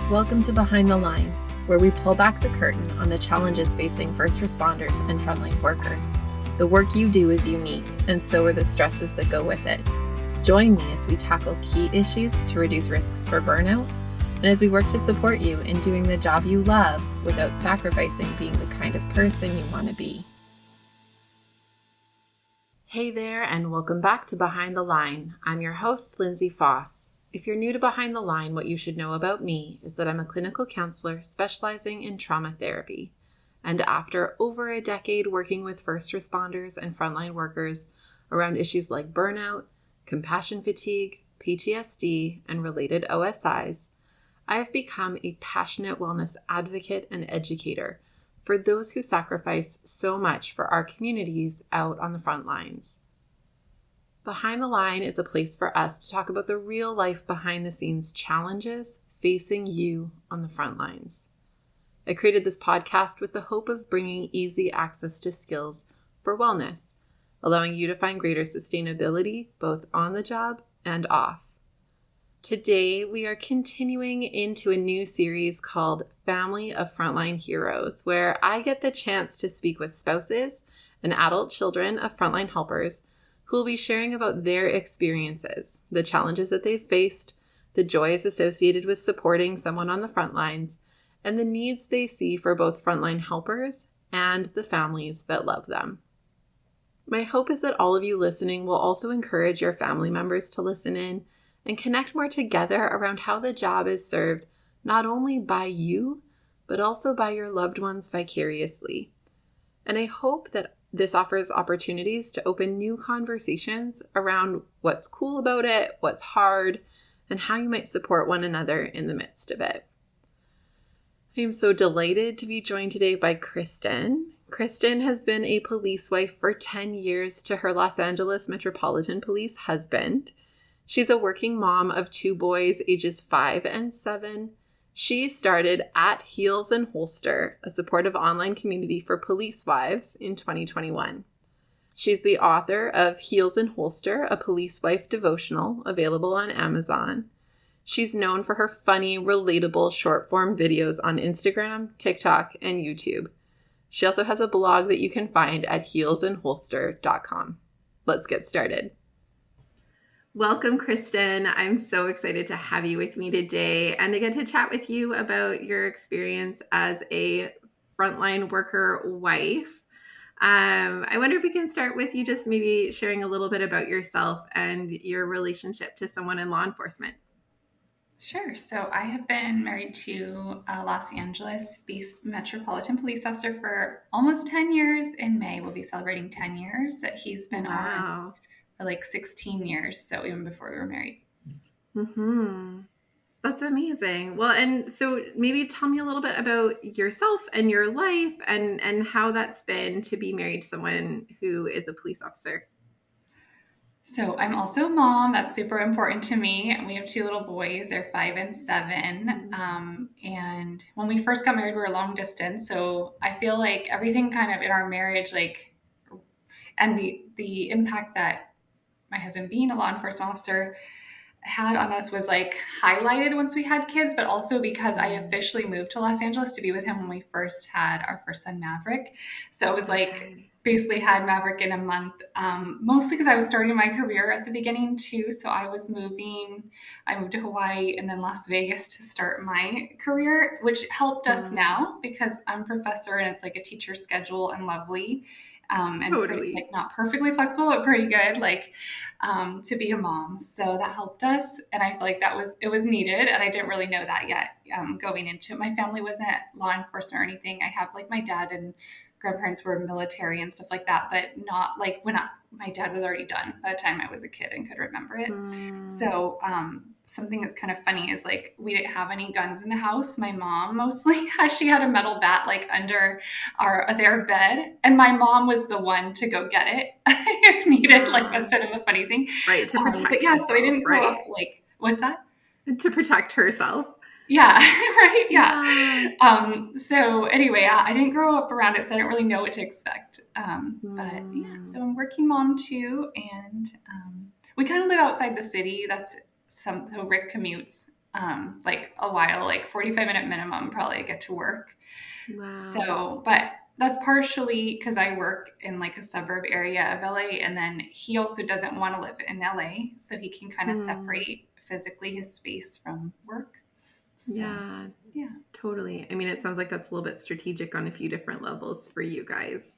Welcome to Behind the Line, where we pull back the curtain on the challenges facing first responders and frontline workers. The work you do is unique, and so are the stresses that go with it. Join me as we tackle key issues to reduce risks for burnout, and as we work to support you in doing the job you love without sacrificing being the kind of person you want to be. Hey there, and welcome back to Behind the Line. I'm your host, Lindsay Foss. If you're new to Behind the Line, what you should know about me is that I'm a clinical counselor specializing in trauma therapy. And after over a decade working with first responders and frontline workers around issues like burnout, compassion fatigue, PTSD, and related OSIs, I have become a passionate wellness advocate and educator for those who sacrifice so much for our communities out on the front lines. Behind the Line is a place for us to talk about the real life behind the scenes challenges facing you on the front lines. I created this podcast with the hope of bringing easy access to skills for wellness, allowing you to find greater sustainability both on the job and off. Today, we are continuing into a new series called Family of Frontline Heroes, where I get the chance to speak with spouses and adult children of frontline helpers who will be sharing about their experiences, the challenges that they've faced, the joys associated with supporting someone on the front lines, and the needs they see for both frontline helpers and the families that love them. My hope is that all of you listening will also encourage your family members to listen in and connect more together around how the job is served not only by you, but also by your loved ones vicariously. And I hope that this offers opportunities to open new conversations around what's cool about it, what's hard, and how you might support one another in the midst of it. I am so delighted to be joined today by Kristen. Kristen has been a police wife for 10 years to her Los Angeles Metropolitan Police husband. She's a working mom of 2 boys, ages 5 and 7. She started at Heels and Holster, a supportive online community for police wives, in 2021. She's the author of Heels and Holster, a police wife devotional, available on Amazon. She's known for her funny, relatable short-form videos on Instagram, TikTok, and YouTube. She also has a blog that you can find at heelsandholster.com. Let's get started. Welcome, Kristen. I'm so excited to have you with me today and to get to chat with you about your experience as a frontline worker wife. I wonder if we can start with you just maybe sharing a little bit about yourself and your relationship to someone in law enforcement. Sure. So I have been married to a Los Angeles-based Metropolitan Police officer for almost 10 years. In May, we'll be celebrating 10 years. He's been on for like 16 years, so even before we were married. Mm-hmm. That's amazing. Well, and so maybe tell me a little bit about yourself and your life and how that's been to be married to someone who is a police officer. So I'm also a mom. That's super important to me. And we have 2 little boys. They're 5 and 7. And when we first got married, we were long distance. So I feel like everything kind of in our marriage, and the impact that my husband being a law enforcement officer had on us was highlighted once we had kids, but also because I officially moved to Los Angeles to be with him when we first had our first son, Maverick. So it was basically had Maverick in a month, mostly because I was starting my career at the beginning too. So I moved to Hawaii and then Las Vegas to start my career, which helped us now because I'm a professor and it's like a teacher schedule and lovely. And Totally. pretty, not perfectly flexible, but pretty good, to be a mom. So that helped us. And I feel like it was needed. And I didn't really know that yet going into it. My family wasn't law enforcement or anything. I have my dad and grandparents were military and stuff like that, but not my dad was already done by the time I was a kid and could remember it. So something that's kind of funny is we didn't have any guns in the house. My mom mostly she had a metal bat under their bed, and my mom was the one to go get it if needed. That's sort of a funny thing, right? To protect. But yeah, so I didn't grow up what's that? To protect herself. Yeah, right. Yeah. So anyway, I didn't grow up around it, so I didn't really know what to expect. But yeah, so I'm a working mom too, and we kind of live outside the city. So Rick commutes like a while, like 45-minute minimum, probably get to work. Wow. So, but that's partially because I work in like a suburb area of LA, and then he also doesn't want to live in LA, so he can kind of Hmm. separate physically his space from work. So, Yeah, yeah. totally. I mean, it sounds like that's a little bit strategic on a few different levels for you guys.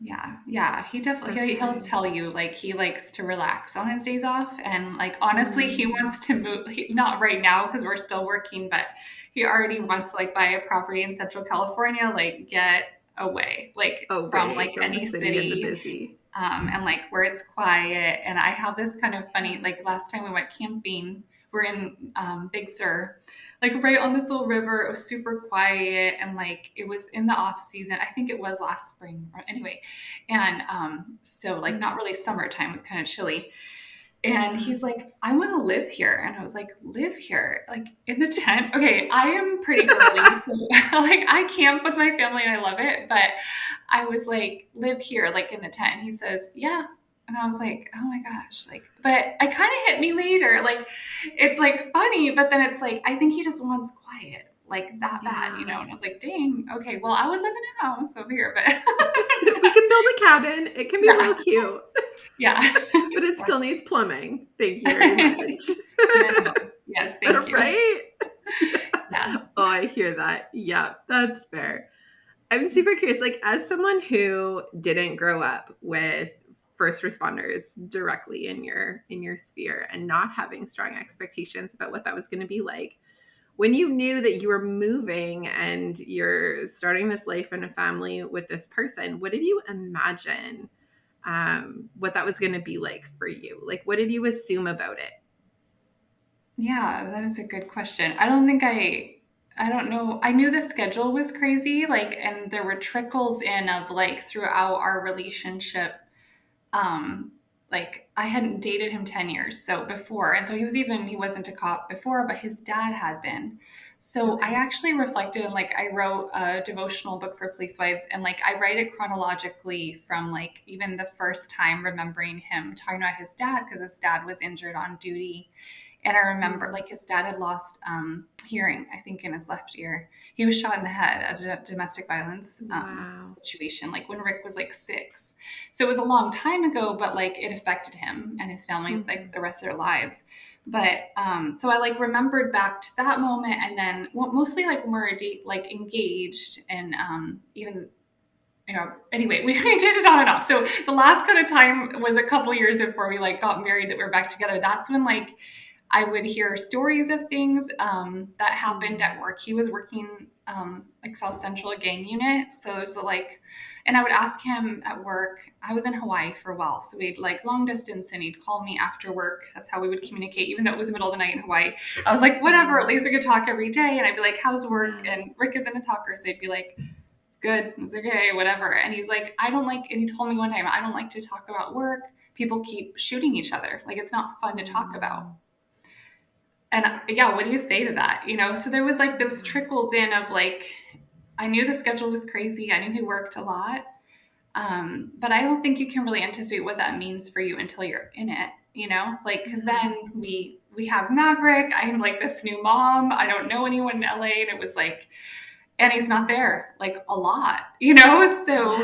Yeah, yeah, he definitely he'll Okay. tell you like he likes to relax on his days off, and like honestly, he Mm. wants to move. Not right now because we're still working, but he already wants to like buy a property in Central California, like get away, like from Away like from the any city and the city, busy. and like where it's quiet. And I have this kind of funny, Yeah. like last time we went camping, we're in Big Sur, like right on this little river. It was super quiet, and like it was in the off season. I think it was last spring, or anyway, and so like not really summertime, it was kind of chilly. And Yeah. he's like, I want to live here. And I was like, live here? Like in the tent? Okay, I am pretty girly. So like I camp with my family and I love it. But I was like, live here, like in the tent. He says, yeah. And I was like, oh my gosh. Like, but I kind of hit me later. Like, it's like funny, but then it's like, I think he just wants quiet, like that bad, you know? Yeah. And I was like, dang, okay, well, I would live in a house over here, but We can build a cabin. It can be real yeah, cute, yeah. but it still needs plumbing. Thank you very much. Minimum. Yes, thank you. Right? Yeah. Oh, I hear that. Yeah, that's fair. I'm super curious, like as someone who didn't grow up with first responders directly in your sphere and not having strong expectations about what that was going to be like, when you knew that you were moving and you're starting this life and a family with this person, what did you imagine what that was going to be like for you? Like, what did you assume about it? Yeah, that is a good question. I don't know. I knew the schedule was crazy, like, and there were trickles in of like throughout our relationship. Um, like I hadn't dated him 10 years so before, and so he wasn't a cop before, but his dad had been. So I Okay. actually reflected, and like I wrote a devotional book for police wives, and like I write it chronologically from like even the first time remembering him talking about his dad, because his dad was injured on duty. And I remember Mm. like his dad had lost hearing, I think, in his left ear. He was shot in the head at a domestic violence Wow. situation, like when Rick was like 6. So it was a long time ago, but like it affected him and his family like Hmm. the rest of their lives. But so I like remembered back to that moment, and then well, mostly like when we were like engaged, and even anyway, we did it on and off. So the last kind of time was a couple years before we like got married that we are back together. That's when like I would hear stories of things that happened Mm. at work. He was working like South Central, a gang unit. So it was like, and I would ask him at work. I was in Hawaii for a while. So we'd like long distance, and he'd call me after work. That's how we would communicate, even though it was the middle of the night in Hawaii. I was like, whatever, at Mm. least we could talk every day. And I'd be like, how's work? Yeah. And Rick isn't a talker. So he'd be like, it's good. It's okay, whatever. And he's like, I don't like, and he told me one time, I don't like to talk about work. People keep shooting each other. Like, it's not fun to talk about. Mm. And yeah, what do you say to that? So there was like those Yeah. trickles in of like, I knew the schedule was crazy. I knew he worked a lot. But I don't think you can really anticipate what that means for you until you're in it, like, cause Yeah. then we have Maverick. I'm like this new mom. I don't know anyone in LA. And it was like, and he's not there like a lot, So,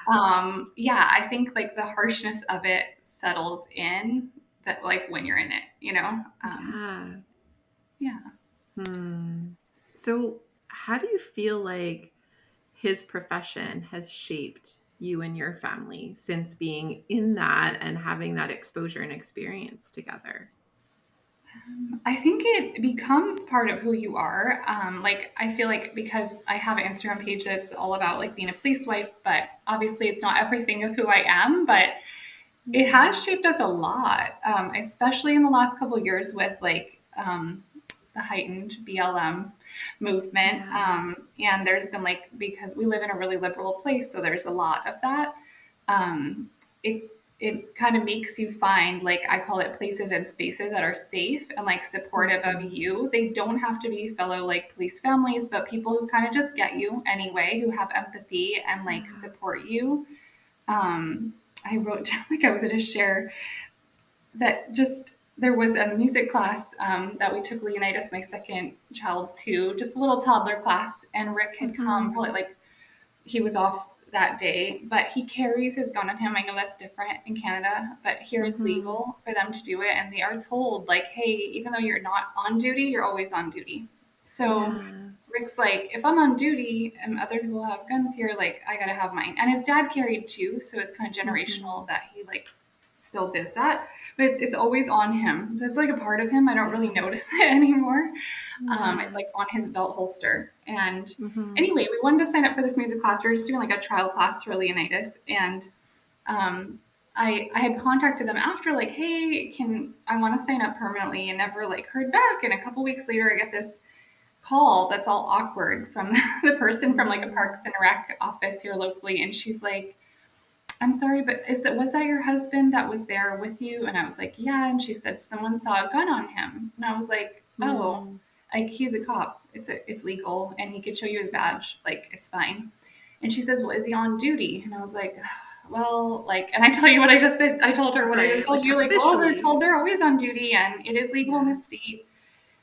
Yeah. yeah, I think like the harshness of it settles in that, like when you're in it, Yeah. yeah. Hmm. So, how do you feel like his profession has shaped you and your family since being in that and having that exposure and experience together? I think it becomes part of who you are. Like, I feel like because I have an Instagram page that's all about like being a police wife, but obviously it's not everything of who I am, but it Yeah. has shaped us a lot, especially in the last couple of years with like the heightened BLM movement. Yeah. And there's been like, because we live in a really liberal place, so there's a lot of that. Um, it it kind of makes you find, like, I call it places and spaces that are safe and like supportive of Mhm. you. They don't have to be fellow like police families, but people who kind of just get you anyway, who have empathy and like Yeah. support you. um, I wrote down like I was going to share that just. there was a music class that we took Leonidas, my second child, to, just a little toddler class, and Rick had come Mm-hmm. probably like he was off that day, but he carries his gun on him. I know that's different in Canada, but here it's Mm-hmm. legal for them to do it. And they are told, like, hey, even though you're not on duty, you're always on duty. So Yeah. Rick's like, if I'm on duty and other people have guns here, like, I gotta have mine. And his dad carried too, so it's kind of Mm-hmm. generational that he, like, still does that. But it's always on him. There's like a part of him, I don't really Yeah. notice it anymore. It's Yeah. like on his belt holster. And Mm-hmm. anyway, we wanted to sign up for this music class. We were just doing like a trial class for Leonidas, and um, I had contacted them after, like, hey, can I want to sign up permanently, and never like heard back. And a couple weeks later, I get this call that's all awkward from the person from like a Parks and Rec office here locally, and she's like, I'm sorry, but was that your husband that was there with you? And I was like, yeah. And she said someone saw a gun on him. And I was like, oh, Mm-hmm. like he's a cop. It's legal, and he could show you his badge. Like it's fine. And she says, well, is he on duty? And I was like, well, like, and I tell you what I just said. I told her what I just Right. told Like you. Like, well, they're officially. told they're always on duty, and it is legal in Yeah. the state.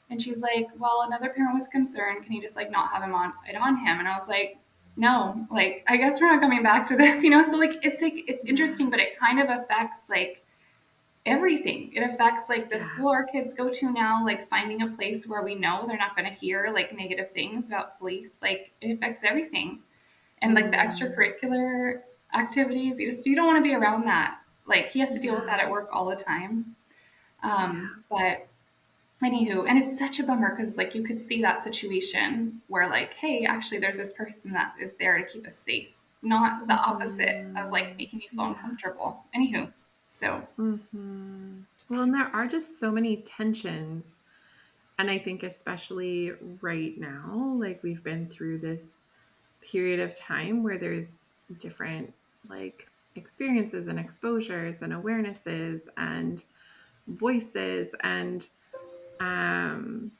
And she's like, well, another parent was concerned. Can you just like not have him on it on him? And I was like, no, like I guess we're not coming back to this, you know? So like it's Yeah. interesting, but it kind of affects like everything. It affects like the Yeah. school our kids go to now, like finding a place where we know they're not going to hear like negative things about police. Like it affects everything. And like the Mm. extracurricular activities, you don't want to be around that. Like he has to deal with Yeah. that at work all the time. Yeah. But anywho, and it's such a bummer because like you could see that situation where like, hey, actually there's this person that is there to keep us safe, not the opposite of like Mm-hmm. making you feel Yeah. uncomfortable. Anywho, so Mm-hmm. Well, just and there are just so many tensions. And I think, especially right now, like we've been through this period of time where there's different, like, experiences and exposures and awarenesses and voices um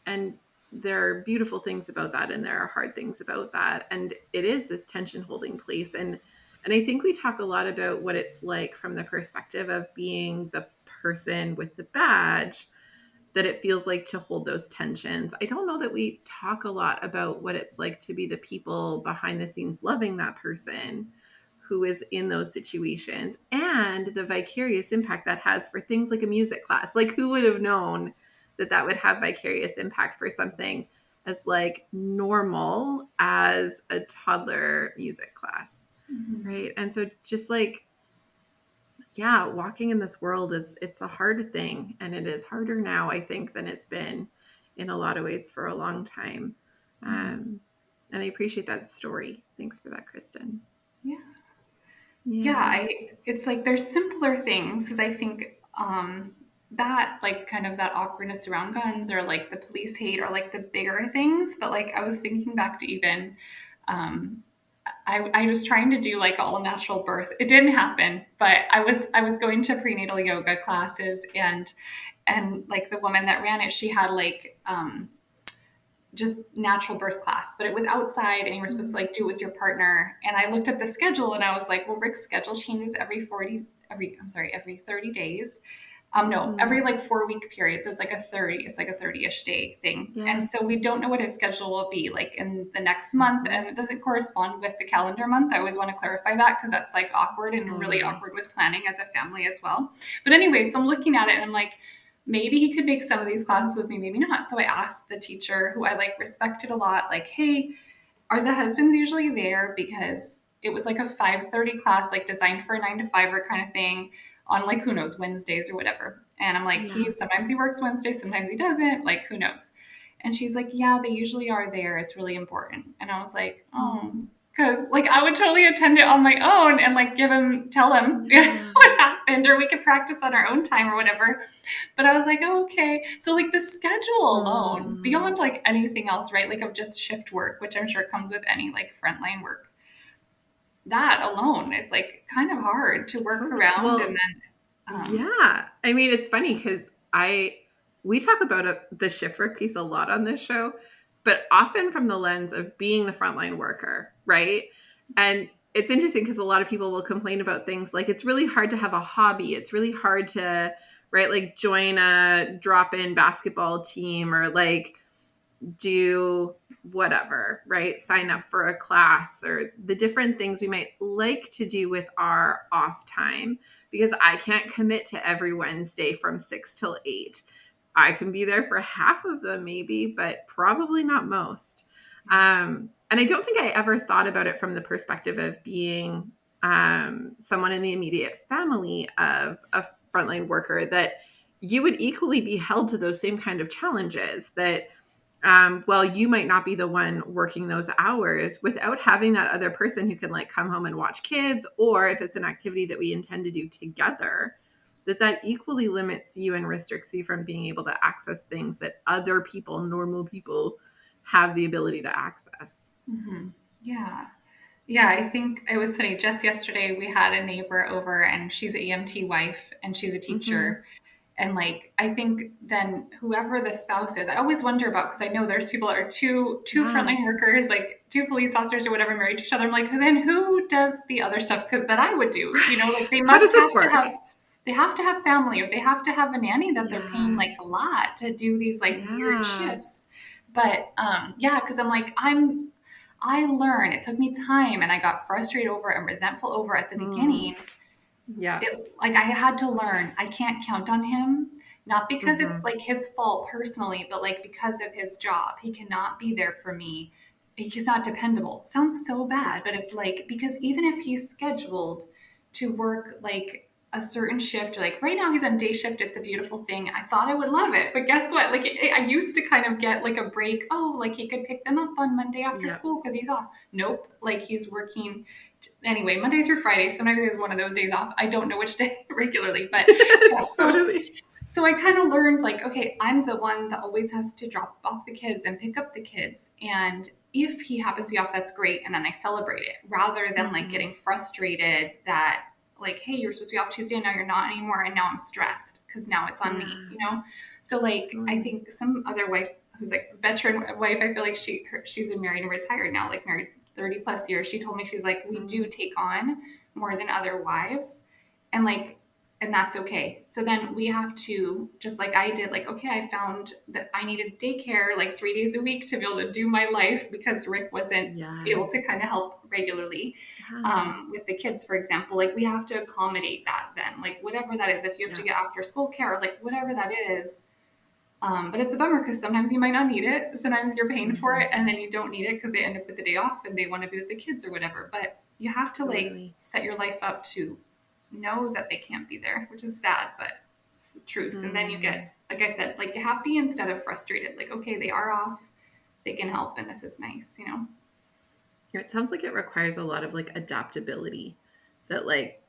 and there are beautiful things about that and there are hard things about that, and it is this tension holding place. And I think we talk a lot about what it's like from the perspective of being the person with the badge, that it feels like to hold those tensions. I don't know that we talk a lot about what it's like to be the people behind the scenes loving that person who is in those situations, and the vicarious impact that has for things like a music class. Like, who would have known that that would have vicarious impact for something as like normal as a toddler music class, mhm. right? And so just like, yeah, walking in this world it's a hard thing, and it is harder now, I think, than it's been in a lot of ways for a long time. Um, and I appreciate that story. Thanks for that, Kristen. Yeah, yeah. Yeah. It's like there's simpler things because I think that like kind of that awkwardness around guns or like the police hate or like the bigger things. But like I was thinking back to even um, I was trying to do like all natural birth. It didn't happen, but I was going to prenatal yoga classes, and like the woman that ran it, she had like just natural birth class, but it was outside and you were supposed to Mm. like do it with your partner. And I looked at the schedule and I was like, well, Rick's schedule changes every 30 days. No, Mm-hmm. every like 4 week period. So it's like a 30-ish day thing. And Yeah. so we don't know what his schedule will be like in the next month. Mm-hmm. And it doesn't correspond with the calendar month. I always want to clarify that because that's like awkward and really Totally. awkward with planning as a family as well. But anyway, so I'm looking at it and I'm like, maybe he could make some of these classes with me, maybe not. So I asked the teacher who I like respected a lot, like, hey, are the husbands usually there? Because it was like a 5:30 class, like designed for a 9 to 5 kind of thing on like, who knows, Wednesdays or whatever. And I'm like, Yeah. sometimes he works Wednesdays, sometimes he doesn't, like, who knows? And she's like, yeah, they usually are there. It's really important. And I was like, oh, Mm. because like I would totally attend it on my own and like tell him Yeah. what happened, or we could practice on our own time or whatever. But I was like, oh, okay. So like the schedule alone, Mm. beyond like anything else, right? Like of just shift work, which I'm sure comes with any like frontline work. That alone is like kind of hard to work around. And Well, then, yeah. I mean, it's funny because we talk about the shift work piece a lot on this show, but often from the lens of being the frontline worker, right? And it's interesting because a lot of people will complain about things like it's really hard to have a hobby. It's really hard to right? Like join a drop-in basketball team or like do whatever, right? Sign up for a class or the different things we might like to do with our off time because I can't commit to every Wednesday from 6 till 8. I can be there for half of them maybe, but probably not most. And I don't think I ever thought about it from the perspective of being someone in the immediate family of a frontline worker, that you would equally be held to those same kind of challenges that well, you might not be the one working those hours without having that other person who can like come home and watch kids, or if it's an activity that we intend to do together, that equally limits you and restricts you from being able to access things that other people, normal people, have the ability to access. Mm-hmm. Yeah. Yeah, I think it was funny. Just yesterday, we had a neighbor over, and she's an EMT wife, and she's a Mm-hmm. teacher. And like, I think then whoever the spouse is, I always wonder about, because I know there's people that are two Yeah. frontline workers, like two police officers or whatever, married to each other. I'm like, then who does the other stuff? Because that I would do, like they How does must this have to work? have. They have to have family, or they have to have a nanny that they're paying Yeah. like a lot to do these like weird Yeah. shifts. But yeah, because I'm like, I learned, it took me time, and I got frustrated over and resentful over at the Mm. beginning. Yeah. Like I had to learn I can't count on him, not because it's Mm-hmm. like his fault personally, but like because of his job. He cannot be there for me. He's not dependable. Sounds so bad, but it's like, because even if he's scheduled to work like a certain shift, or like right now he's on day shift, it's a beautiful thing. I thought I would love it, but guess what? Like I used to kind of get like a break. Oh, like he could pick them up on Monday after Yeah. school because he's off. Nope. Like he's working anyway, Monday through Friday. Sometimes he has one of those days off. I don't know which day regularly, but yeah. Totally. So I kind of learned like, okay, I'm the one that always has to drop off the kids and pick up the kids. And if he happens to be off, that's great. And then I celebrate it rather than like Mm-hmm. getting frustrated that like, hey, you're supposed to be off Tuesday and now you're not anymore. And now I'm stressed because now it's on Yeah. me. So like, I Totally. think some other wife who's like veteran wife, I feel like she's been married and retired now, like married 30 plus years. She told me, she's like, we do Mm. take on more than other wives. And like, and that's okay. So then we have to, just like I did, like, okay, I found that I needed daycare like 3 days a week to be able to do my life because Rick wasn't able to kind Yes. of help regularly Yeah. with the kids, for example. Like we have to accommodate that then, like whatever that is, if you have to Yeah. get after school care, like whatever that is. But it's a bummer because sometimes you might not need it. Sometimes you're paying for Mm-hmm. it and then you don't need it because they end up with the day off and they want to be with the kids or whatever. But you have to like Totally. set your life up to know that they can't be there, which is sad, but it's the truth. And then you Mm. get, like I said, like happy instead of frustrated. Like, okay, they are off, they can help, and this is nice. It sounds like it requires a lot of like adaptability, that like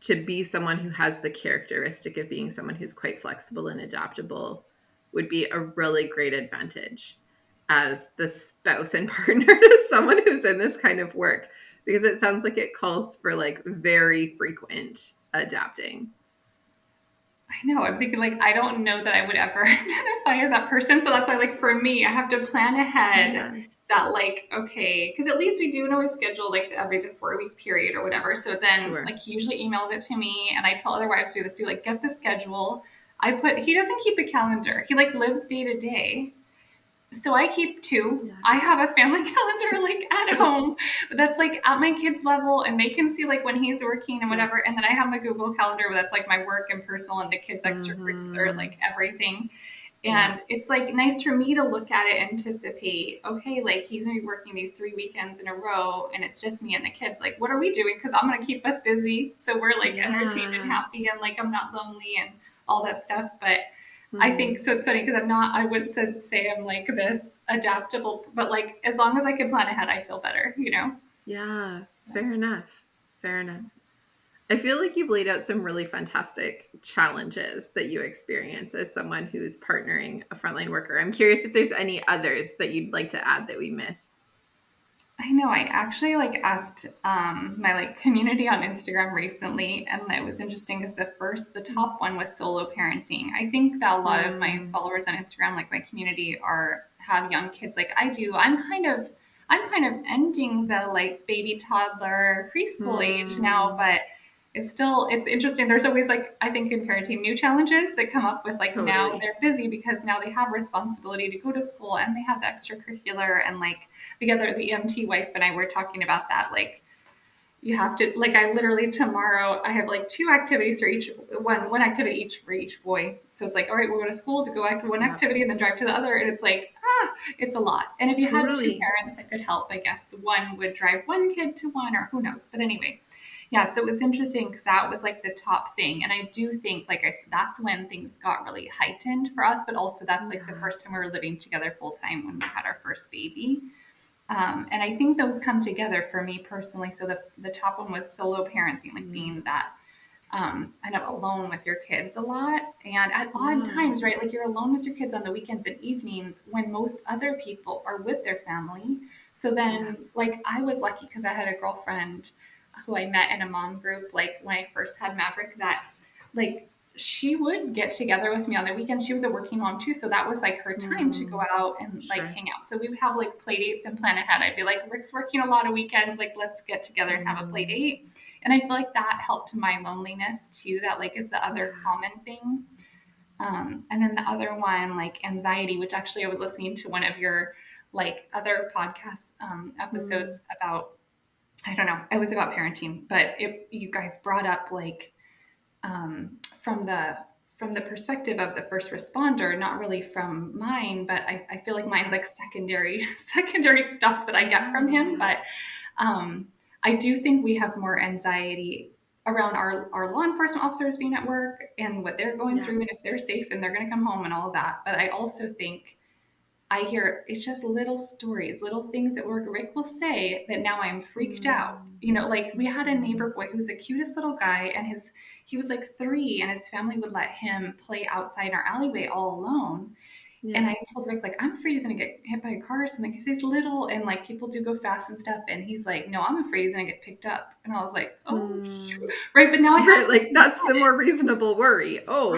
to be someone who has the characteristic of being someone who's quite flexible and adaptable would be a really great advantage as the spouse and partner to someone who's in this kind of work, because it sounds like it calls for like very frequent adapting. I know. I'm thinking like I don't know that I would ever identify as that person. So that's why like for me, I have to plan ahead Yes. that like, okay, because at least we do know his schedule like every the 4 week period or whatever. So then Sure. like he usually emails it to me, and I tell other wives to do this too, like get the schedule. He doesn't keep a calendar. He like lives day to day. So I keep two. Yeah. I have a family calendar like at home that's like at my kids' level, and they can see like when he's working and Yeah. whatever. And then I have my Google Calendar where that's like my work and personal and the kids' extracurricular, Mm-hmm. like everything. Yeah. And it's like nice for me to look at it, anticipate, okay, like he's gonna be working these 3 weekends in a row and it's just me and the kids. Like, what are we doing? Because I'm gonna keep us busy. So we're like entertained and Yeah. happy and like I'm not lonely and all that stuff. But I think Mm. so. It's funny because I would say I'm like this adaptable, but like as long as I can plan ahead, I feel better. Yeah. So, Fair enough. Fair enough. I feel like you've laid out some really fantastic challenges that you experience as someone who's partnering a frontline worker. I'm curious if there's any others that you'd like to add that we missed. I know I actually like asked my like community on Instagram recently, and it was interesting because the top one was solo parenting. I think that a lot of my Mm, followers on Instagram, like my community, have young kids like I do. I'm kind of ending the like baby toddler preschool age now, mm, but it's interesting. There's always like, I think in parenting, new challenges that come up with like now Totally. they're busy because now they have responsibility to go to school and they have the extracurricular and like the EMT wife and I were talking about that. Like you have to, like, I literally tomorrow I have like two activities for each one activity each for each boy. So it's like, all right, we'll go to school to go after one Yep. activity and then drive to the other. And it's like, it's a lot. And if you had two Totally. parents that could help, I guess one would drive one kid to one or who knows. But anyway, yeah, so it was interesting because that was like the top thing. And I do think, like I said, that's when things got really heightened for us. But also that's like the Yeah. first time we were living together full time when we had our first baby. And I think those come together for me personally. So the top one was solo parenting, like being that kind of alone with your kids a lot. And at odd Yeah. times, right? Like you're alone with your kids on the weekends and evenings when most other people are with their family. So Yeah. then, like, I was lucky because I had a girlfriend who I met in a mom group, like when I first had Maverick, that like she would get together with me on the weekends. She was a working mom too, so that was like her time to go out and like Sure. hang out. So we would have like play dates and plan ahead. I'd be like, Rick's working a lot of weekends, like let's get together and have a play date. And I feel like that helped my loneliness too. That like is the other Yeah. common thing. And then the other one, like anxiety, which actually I was listening to one of your like other podcast episodes about. I don't know. It was about parenting, but you guys brought up like from the perspective of the first responder, not really from mine, but I feel like mine's like secondary stuff that I get from him. But I do think we have more anxiety around our law enforcement officers being at work and what they're going Yeah. through and if they're safe and they're going to come home and all that. But I also think I hear it's just little stories, little things that Rick will say that now I'm freaked out. You know, like we had a neighbor boy who was the cutest little guy, and he was like 3, and his family would let him play outside in our alleyway all alone. And Yeah. I told Rick, like, I'm afraid he's gonna get hit by a car or something because he's little and like people do go fast and stuff. And he's like, no, I'm afraid he's gonna get picked up. And I was like, oh shoot. Right. But now I have Right, to like that's the more reasonable worry. Oh.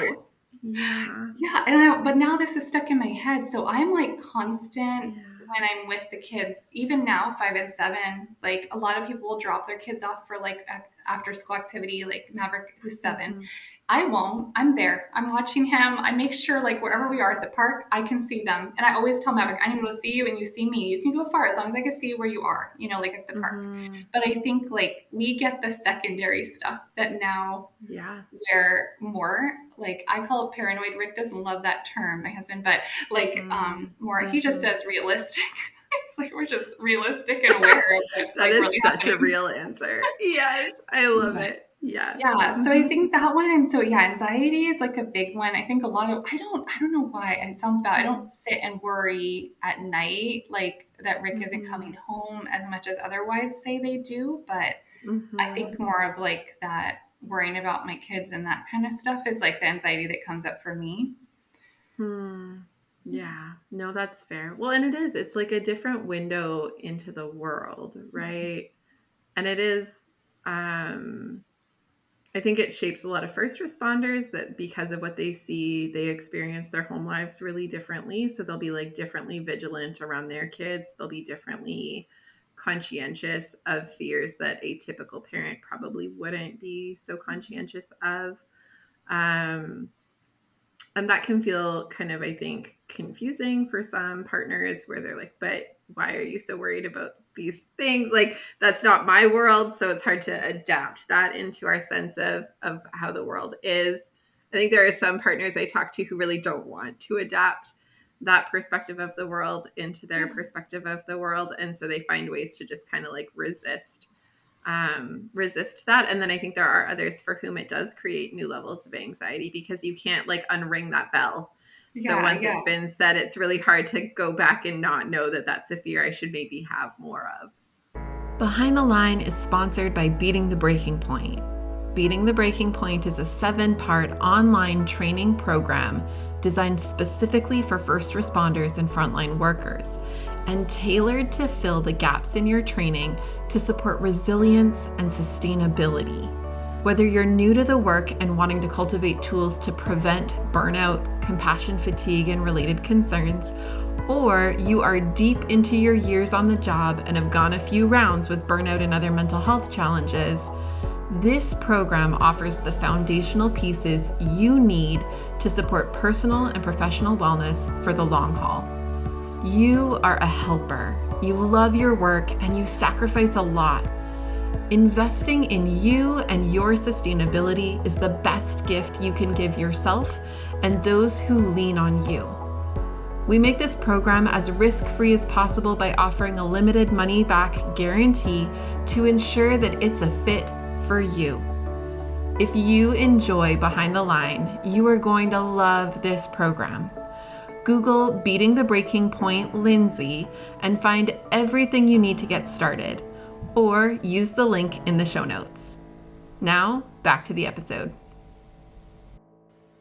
Yeah. Yeah, but now this is stuck in my head. So I'm like constant Yeah. when I'm with the kids. Even now, 5 and 7, like a lot of people will drop their kids off for like after school activity, like Maverick, who's 7. I won't. I'm there. I'm watching him. I make sure like wherever we are at the park, I can see them. And I always tell Maverick, I need to see you and you see me. You can go far as long as I can see where you are, you know, like at the park. But I think like we get the secondary stuff that now Yeah. we're more like, I call it paranoid. Rick doesn't love that term, my husband, but like more, he just says realistic. It's like we're just realistic and aware of what's That like is really such a happening. real answer. Yes, I love it. Yeah. Yeah, so I think that one, and so yeah, anxiety is like a big one. I think a lot of I don't know why it sounds bad. I don't sit and worry at night like that Rick isn't coming home as much as other wives say they do, but I think more of like that worrying about my kids and that kind of stuff is like the anxiety that comes up for me. Yeah, no, that's fair. Well, and it is. It's like a different window into the world, right? And it is, I think it shapes a lot of first responders that because of what they see, they experience their home lives really differently. So they'll be like differently vigilant around their kids. They'll be differently conscientious of fears that a typical parent probably wouldn't be so conscientious of. And that can feel kind of, I think, confusing for some partners where they're like, but why are you so worried about these things? Like, that's not my world. So it's hard to adapt that into our sense of how the world is. I think there are some partners I talk to who really don't want to adapt that perspective of the world into their perspective of the world. And so they find ways to just kind of like resist that. And then I think there are others for whom it does create new levels of anxiety because you can't like unring that bell. So once it's been said, it's really hard to go back and not know that that's a fear I should maybe have more of. Behind the Line is sponsored by Beating the Breaking Point. Beating the Breaking Point is a 7-part online training program designed specifically for first responders and frontline workers, and tailored to fill the gaps in your training to support resilience and sustainability. Whether you're new to the work and wanting to cultivate tools to prevent burnout, compassion fatigue, and related concerns, or you are deep into your years on the job and have gone a few rounds with burnout and other mental health challenges, This program offers the foundational pieces you need to support personal and professional wellness for the long haul. You are a helper. You love your work and you sacrifice a lot. Investing in you and your sustainability is the best gift you can give yourself and those who lean on you. We make this program as risk-free as possible by offering a limited money-back guarantee to ensure that it's a fit for you. If you enjoy Behind the Line, you are going to love this program. Google Beating the Breaking Point Lindsay and find everything you need to get started, or use the link in the show notes. Now, back to the episode.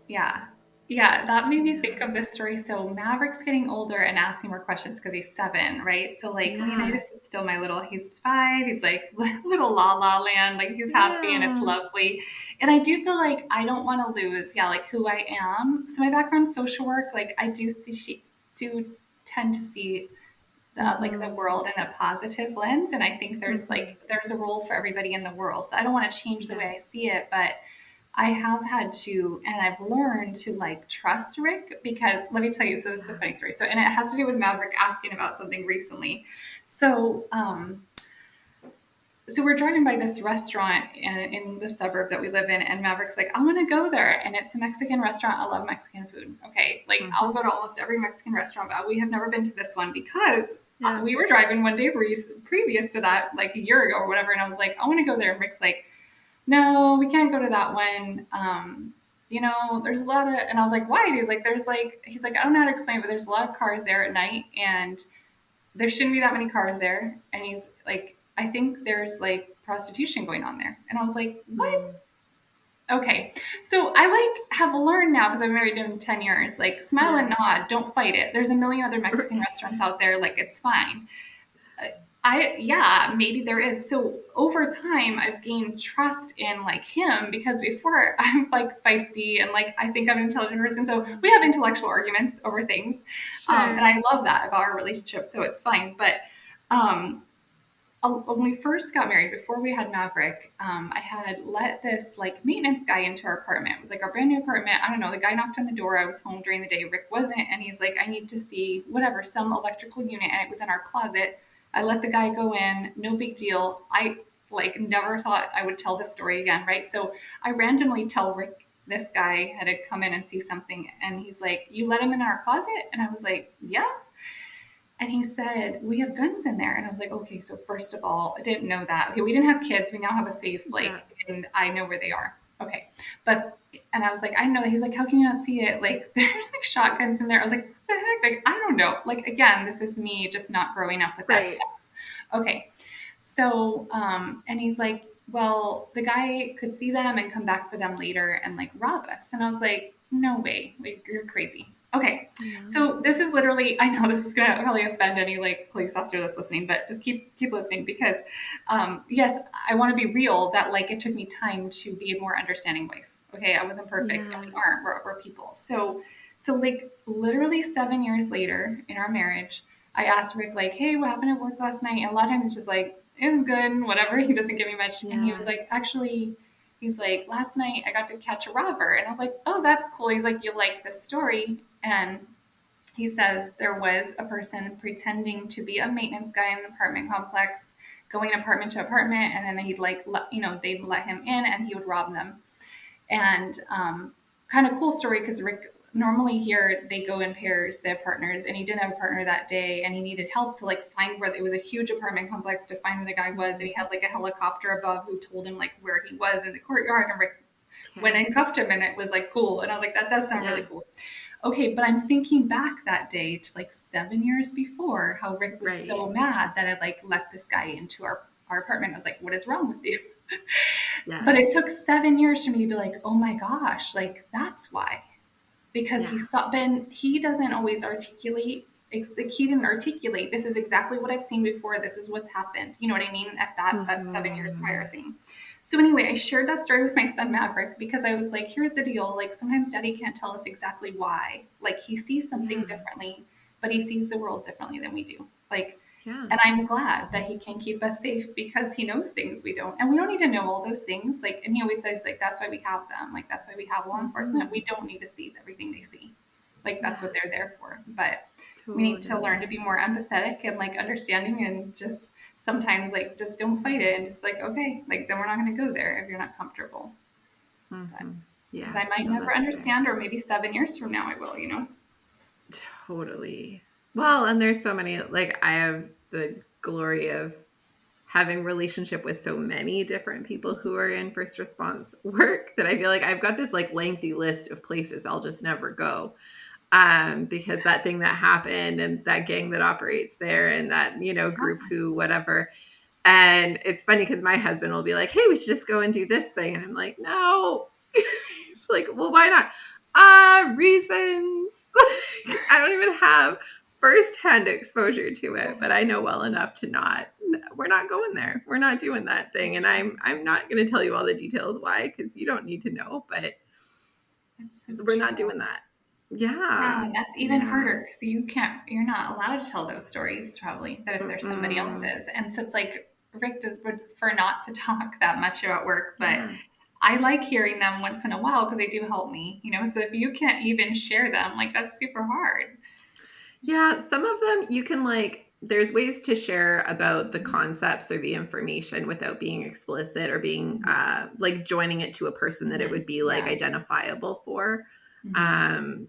Yeah, that made me think of this story. So Maverick's getting older and asking more questions because he's 7, right? So like Leonidas is still he's 5. He's like little la la land, like he's happy and it's lovely. And I do feel like I don't want to lose, like who I am. So my background's social work, like I do tend to see like the world in a positive lens. And I think there's a role for everybody in the world. So I don't want to change the way I see it, but I have had to, and I've learned to like trust Rick because let me tell you, so this is a funny story. So, and it has to do with Maverick asking about something recently. So we're driving by this restaurant in the suburb that we live in, and Maverick's like, I want to go there. And it's a Mexican restaurant. I love Mexican food. Okay. Like I'll go to almost every Mexican restaurant, but we have never been to this one because we were driving one day previous to that, like a year ago or whatever. And I was like, I want to go there. And Rick's like, no, we can't go to that one. There's a lot of, and I was like, why? And he's like, I don't know how to explain, but there's a lot of cars there at night and there shouldn't be that many cars there. And he's like, I think there's like prostitution going on there. And I was like, what? Okay. So I like have learned now because I've married him 10 years, like smile and nod, don't fight it. There's a million other Mexican restaurants out there. Like it's fine. Maybe there is. So over time, I've gained trust in like him because before I'm like feisty and like I think I'm an intelligent person. So we have intellectual arguments over things, and I love that about our relationship. So it's fine. But when we first got married, before we had Maverick, I had let this like maintenance guy into our apartment. It was like our brand new apartment. I don't know. The guy knocked on the door. I was home during the day. Rick wasn't, and he's like, I need to see some electrical unit, and it was in our closet. I let the guy go in, no big deal. I like never thought I would tell this story again, right? So I randomly tell Rick this guy had to come in and see something. And he's like, you let him in our closet? And I was like, yeah. And he said, we have guns in there. And I was like, okay, so first of all, I didn't know that. Okay, we didn't have kids. We now have a safe, and I know where they are. Okay. And I was like, I know that. He's like, how can you not see it? Like, there's like shotguns in there. I was like, what the heck? Like, I don't know. Like, again, this is me just not growing up with that stuff. Okay. So, and he's like, well, the guy could see them and come back for them later and like rob us. And I was like, no way. Like, you're crazy. Okay. Yeah. So this is literally, I know this is going to probably offend any like police officer that's listening, but just keep listening because, yes, I want to be real that like it took me time to be a more understanding wife. Okay. I wasn't perfect and we aren't, we're people. So like literally 7 years later in our marriage, I asked Rick like, hey, what happened at work last night? And a lot of times it's just like, it was good, whatever. He doesn't give me much. Yeah. And he was like, actually, he's like, last night I got to catch a robber. And I was like, oh, that's cool. He's like, you like this story? And he says there was a person pretending to be a maintenance guy in an apartment complex, going apartment to apartment. And then he'd like, they'd let him in and he would rob them. And kind of cool story because Rick, normally here they go in pairs, their partners, and he didn't have a partner that day and he needed help to like find where it was a huge apartment complex to find where the guy was. And he had like a helicopter above who told him like where he was in the courtyard, and Rick went and cuffed him, and it was like cool. And I was like, that does sound really cool. Okay, but I'm thinking back that day to like 7 years before how Rick was so mad that I like let this guy into our apartment. I was like, what is wrong with you? Yes. But it took 7 years for me to be like, oh my gosh, like that's why. Because he doesn't always articulate, he didn't articulate, this is exactly what I've seen before, this is what's happened. You know what I mean? At that 7 years prior thing. So anyway, I shared that story with my son Maverick because I was like, here's the deal. Like sometimes daddy can't tell us exactly why. Like he sees something differently, but he sees the world differently than we do. Like Yeah. And I'm glad that he can keep us safe because he knows things we don't. And we don't need to know all those things. Like, and he always says, like, that's why we have them. Like, that's why we have law enforcement. We don't need to see everything they see. Like, that's what Yeah, they're there for. But we need to learn totally. to be more empathetic and like understanding and just sometimes like just don't fight it and just like, okay, like then we're not going to go there if you're not comfortable. But Mm-hmm. because Yeah, I might no, never that's fair. understand, or maybe 7 years from now I will, you know? Totally. Well, and there's so many, like, I have the glory of having relationship with so many different people who are in first response work that I feel like I've got this like lengthy list of places I'll just never go. Because that thing that happened and that gang that operates there and that, group who, whatever. And it's funny because my husband will be like, hey, we should just go and do this thing. And I'm like, no. He's like, well, why not? Reasons. I don't even have firsthand exposure to it, but I know well enough to not. We're not going there. We're not doing that thing. And I'm not going to tell you all the details why, because you don't need to know, but It's so we're not true. doing that. Yeah, Yeah. and that's even Yeah. harder because you're not allowed to tell those stories probably that if there's somebody Mm-mm. else's. And so it's like Rick does prefer not to talk that much about work, but Yeah. I like hearing them once in a while because they do help me, you know. So if you can't even share them, like that's super hard. Yeah, some of them you can there's ways to share about the concepts or the information without being explicit or being Mm-hmm. like joining it to a person that it Mm-hmm. would be like Yeah. identifiable for. Mm-hmm. Um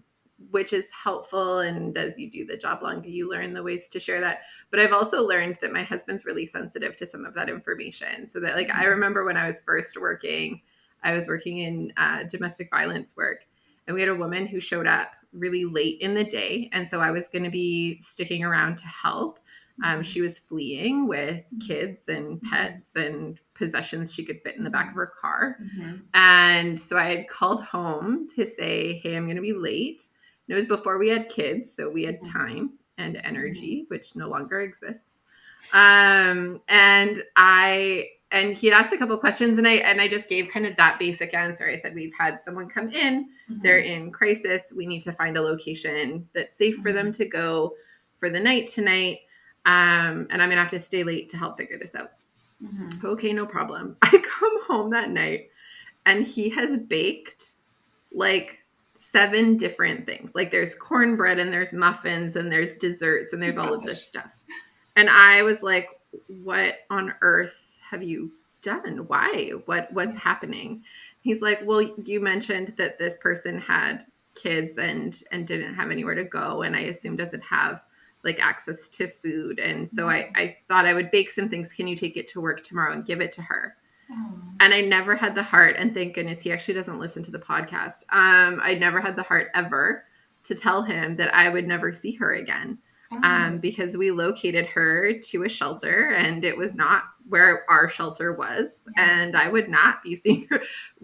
which is helpful, and as you do the job longer you learn the ways to share that. But I've also learned that my husband's really sensitive to some of that information, so that like I Mm-hmm. remember when I was first working, I was working in domestic violence work, and we had a woman who showed up really late in the day. And so I was going to be sticking around to help. Mm-hmm. She was fleeing with kids and Mm-hmm. pets and possessions she could fit in the back Mm-hmm. of her car. Mm-hmm. And so I had called home to say, hey, I'm going to be late. And it was before we had kids. So we had Mm-hmm. time and Mm-hmm. energy, which no longer exists. And he had asked a couple questions, and I just gave kind of that basic answer. I said, we've had someone come in, they're Mm-hmm. in crisis. We need to find a location that's safe for Mm-hmm. them to go for the night tonight. And I'm gonna have to stay late to help figure this out. Mm-hmm. Okay, no problem. I come home that night and he has baked like 7 different things. Like there's cornbread and there's muffins and there's desserts and there's all of this Gosh. stuff. And I was like, what on earth have you done? Why? What's happening? He's like, well, you mentioned that this person had kids and didn't have anywhere to go, and I assume doesn't have like access to food. And so I thought I would bake some things. Can you take it to work tomorrow and give it to her? Oh. And I never had the heart, and thank goodness he actually doesn't listen to the podcast. I never had the heart ever to tell him that I would never see her again. Oh. Because we located her to a shelter, and it was not where our shelter was, Yeah. and I would not be seeing her.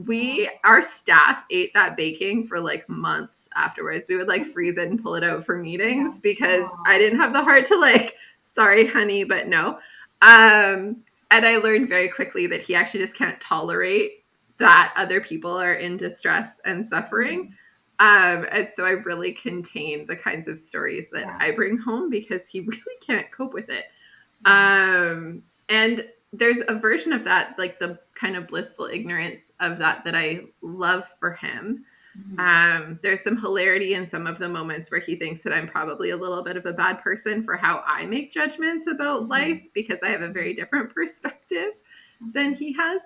Oh. Our staff ate that baking for like months afterwards. We would like freeze it and pull it out for Yeah. meetings because I Oh. didn't have the heart to like, sorry, honey, but no. Um, and I learned very quickly that he actually just can't tolerate that other people are in distress and suffering. Mm-hmm. And so I really contain the kinds of stories that Yeah. I bring home because he really can't cope with it. Yeah. And there's a version of that, like the kind of blissful ignorance of that I love for him. Mm-hmm. There's some hilarity in some of the moments where he thinks that I'm probably a little bit of a bad person for how I make judgments about life Mm-hmm. because I have a very different perspective than Mm-hmm. he has.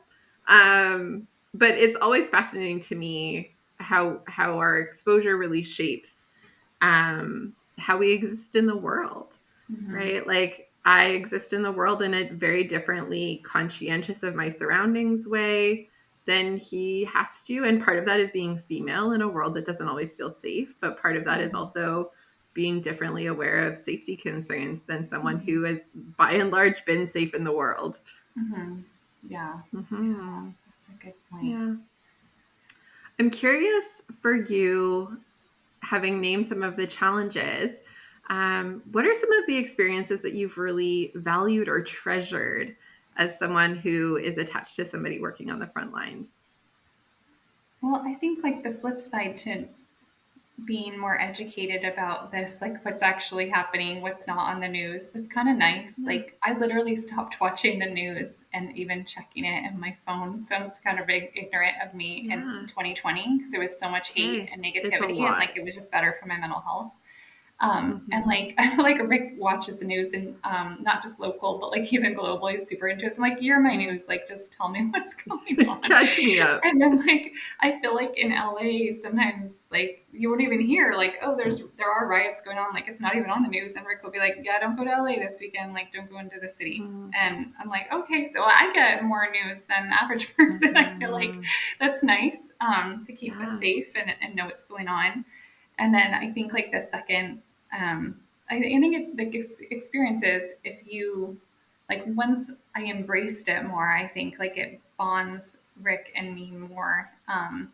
But it's always fascinating to me how our exposure really shapes how we exist in the world, Mm-hmm. right? Like I exist in the world in a very differently conscientious of my surroundings way than he has to. And part of that is being female in a world that doesn't always feel safe. But part of that is Mm-hmm. also being differently aware of safety concerns than someone Mm-hmm. who has by and large been safe in the world. Mm-hmm. Yeah. Yeah. Mm-hmm. That's a good point. Yeah. I'm curious for you, having named some of the challenges, what are some of the experiences that you've really valued or treasured as someone who is attached to somebody working on the front lines? Well, I think like the flip side to being more educated about this, like what's actually happening, what's not on the news. It's kind of nice. Yeah. Like I literally stopped watching the news and even checking it in my phone. Sounds kind of big, ignorant of me in Yeah. 2020 because there was so much hate Hey, and it's a negativity, and lot. like it was just better for my mental health. And Hmm. like I feel like Rick watches the news and not just local, but like even global. He's super into it. So I'm like, you're my news. Like, just tell me what's going on. Catch me up. And then like I feel like in LA sometimes like you won't even hear like, oh, there are riots going on. Like it's not even on the news. And Rick will be like, yeah, don't go to LA this weekend. Like don't go into the city. Mhm. And I'm like, okay, so I get more news than the average person. I feel like Mhm. that's nice to keep us Yeah. safe and know what's going on. And then I think like the second, I think the experiences, if you like, once I embraced it more, I think like it bonds Rick and me more. Mhm.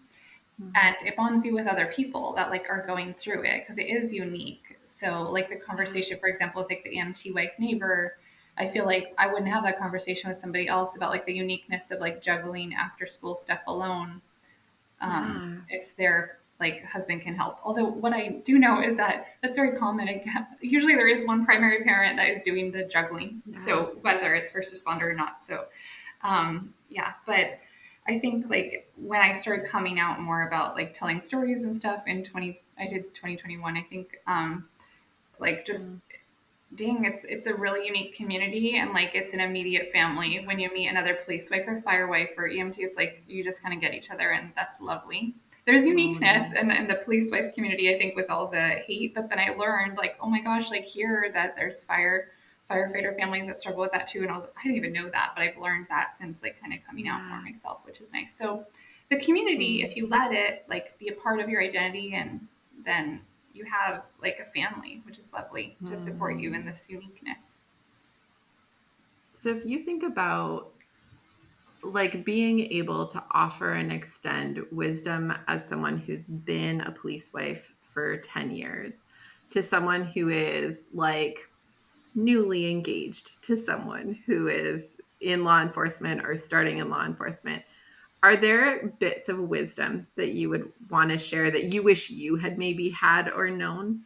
And it bonds you with other people that like are going through it because it is unique. So like the Yeah. conversation, for example, with like the EMT wife neighbor, I feel like I wouldn't have that conversation with somebody else about like the uniqueness of like juggling after school stuff alone Yeah. if their like husband can help. Although what I do know is that that's very common. Usually there is one primary parent that is doing the juggling. Yeah. So whether it's first responder or not. So yeah, but I think like when I started coming out more about like telling stories and stuff in 20, I did 2021, I think, like just Mm. dang, it's a really unique community and like it's an immediate family. When you meet another police wife or fire wife or EMT, it's like you just kind of get each other and that's lovely. There's Oh, uniqueness yeah. in the police wife community, I think, with all the hate. But then I learned like, oh my gosh, like here that there's firefighter families that struggle with that too. And I was like, I didn't even know that, but I've learned that since like kind of coming out more Yeah. myself, which is nice. So the community, Mm. if you let it like be a part of your identity and then you have like a family, which is lovely to support you in Mhm. this uniqueness. So if you think about like being able to offer and extend wisdom as someone who's been a police wife for 10 years to someone who is like newly engaged to someone who is in law enforcement or starting in law enforcement, are there bits of wisdom that you would want to share that you wish you had maybe had or known?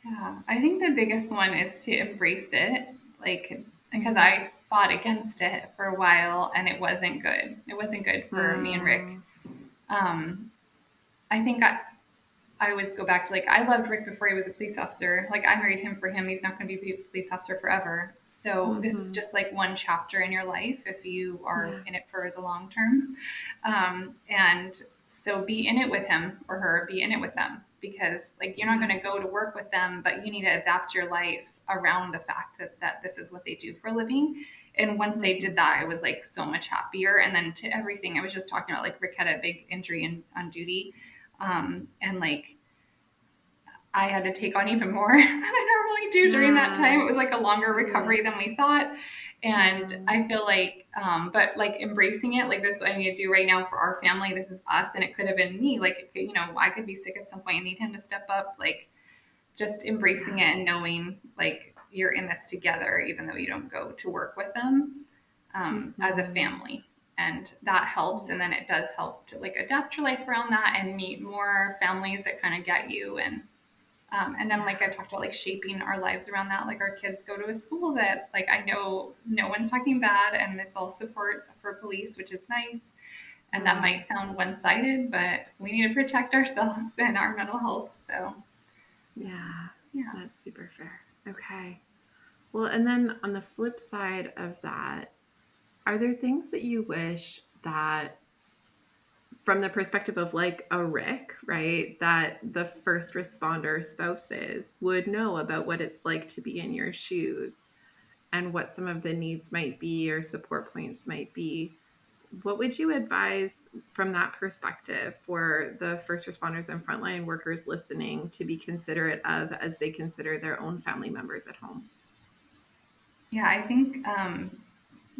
Yeah, I think the biggest one is to embrace it, like because Mm. I fought against it for a while and it wasn't good. It wasn't good for me and Rick. Mm. Um, I think I always go back to like I loved Rick before he was a police officer. Like I married him for him. He's not going to be a police officer forever. So this is Mhm. just like one chapter in your life if you are Yeah. in it for the long term. And so be in it with him or her. Be in it with them because like you're not Yeah. going to go to work with them, but you need to adapt your life around the fact that this is what they do for a living. And once they did Mhm. that, I was like so much happier. And then to everything, I was just talking about like Rick had a big injury on duty. And like I had to take on even more than I normally do during that Yeah. time. It was like a longer Totally. recovery than we thought. And Mm. I feel like, but like embracing it, like this is what I need to do right now for our family. This is us. And it could have been me. Like, it could, I could be sick at some point and need him to step up. Like, just embracing Yeah. it and knowing like you're in this together, even though you don't go to work with them as a Mhm. family. And that helps. Yeah. And then it does help to like adapt your life around that and meet more families that kind of get you and then, Yeah. like I talked about, like shaping our lives around that. Like our kids go to a school that, like, I know no one's talking bad, and it's all support for police, which is nice. And that Mm. might sound one-sided, but we need to protect ourselves and our mental health. So, Yeah. yeah. That's super fair. Okay. Well, and then on the flip side of that, are there things that you wish that, from the perspective of like a Rick, right, that the first responder spouses would know about what it's like to be in your shoes and what some of the needs might be or support points might be? What would you advise from that perspective for the first responders and frontline workers listening to be considerate of as they consider their own family members at home? Yeah, I think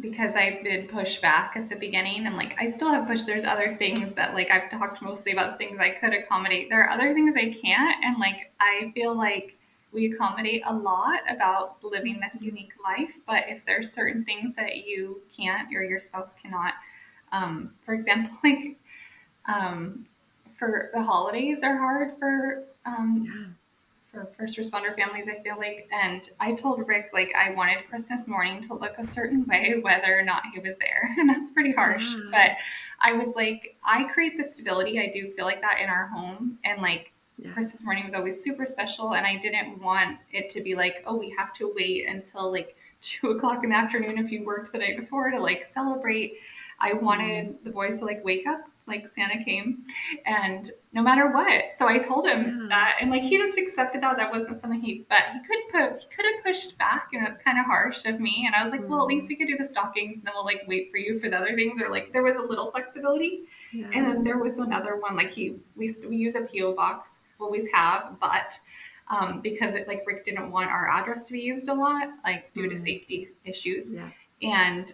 because I did push back at the beginning and like I still have pushed, there's other things that like I've talked mostly about things I could accommodate. There are other things I can't. And like I feel like we accommodate a lot about living this Mhm. unique life. But if there's certain things that you can't or your spouse cannot, for example, like um, for the holidays are hard Yeah. for first responder families, I feel like. And I told Rick, like, I wanted Christmas morning to look a certain way, whether or not he was there. And that's pretty harsh. Yeah. But I was like, I create the stability. I do feel like that in our home. And like, Yeah. Christmas morning was always super special. And I didn't want it to be like, oh, we have to wait until like 2 o'clock in the afternoon if you worked the night before to like celebrate. I Mm. wanted the boys to like wake up like Santa came and no matter what. So I told him Yeah. that and like he just accepted that wasn't something but he could have pushed back and it's kind of harsh of me. And I was like, well, at least Mm. we could do the stockings and then we'll like wait for you for the other things or like there was a little flexibility. And Yeah. then there was another one like we use a PO box, always have, but because it like Rick didn't want our address to be used a lot, like due to Mm. safety issues. Yeah. And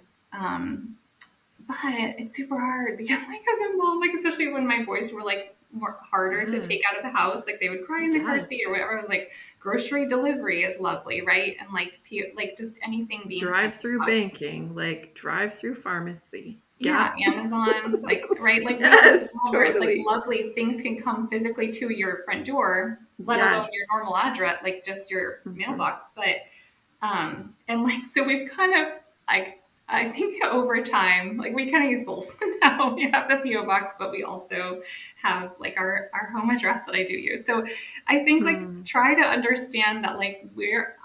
but it's super hard because like as a mom, like especially when my boys were like more harder to Yeah. take out of the house, like they would cry in the car seat Yes. or whatever. I was like, grocery delivery is lovely, right? And like just anything being sent Drive to through the house. banking, like drive through pharmacy. Yeah, Yep. Amazon, like right, like we have this Yes, world where it's like totally. lovely things can come physically to your front door, let alone your Yes. normal address, like just your Hmm. mailbox. But and like, so we've kind of like, I think over time, like we kind of use both now. We have the PO box, but we also have like our home address that I do use. So I think like Mm. try to understand that like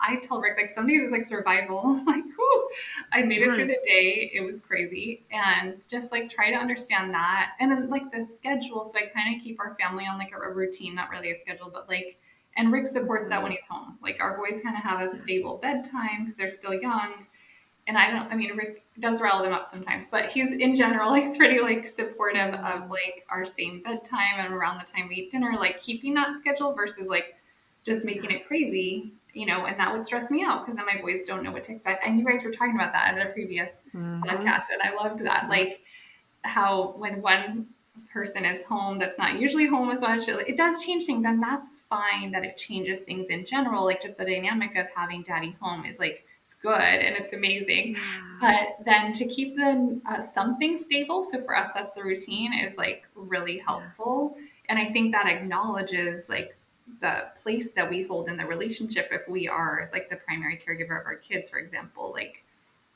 I tell Rick like some days it's like survival. Like, whew, I made it through the Yes. day. It was crazy. And just like try to understand that. And then like the schedule. So I kind of keep our family on like a routine, not really a schedule, but like and Rick supports that when Hmm. he's home. Like our boys kind of have a Yeah. stable bedtime because they're still young. And I mean, Rick does rile them up sometimes, but he's in general, like, he's pretty like supportive of Mm. like our same bedtime and around the time we eat dinner, like keeping that schedule versus like just making Yeah. it crazy, and that would stress me out because then my boys don't know what to expect. And you guys were talking about that in a previous Hmm. podcast, and I loved that. Yep. Like, how when one person is home that's not usually home as much, it does change things, and that's fine that it changes things in general. Like just the dynamic of having daddy home is like it's good and it's amazing, Yeah. but then to keep the something stable. So for us, that's the routine is like really Yeah. helpful, and I think that acknowledges like the place that we hold in the relationship if we are like the primary caregiver of our kids, for example, like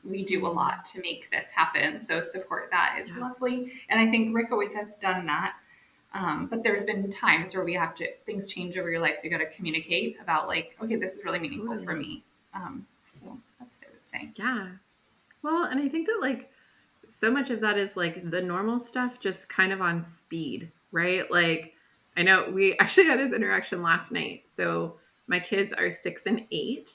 we do a Mm. lot to make this happen. So support that is Yeah. lovely. And I think Rick always has done that. But there's been times where we have to, things change over your life. So you got to communicate about like, okay, this is really meaningful for Totally. me. So that's what I would say. Yeah. Well, and I think that like so much of that is like the normal stuff just kind of on speed, right? Like I know we actually had this interaction last night. So my kids are 6 and 8.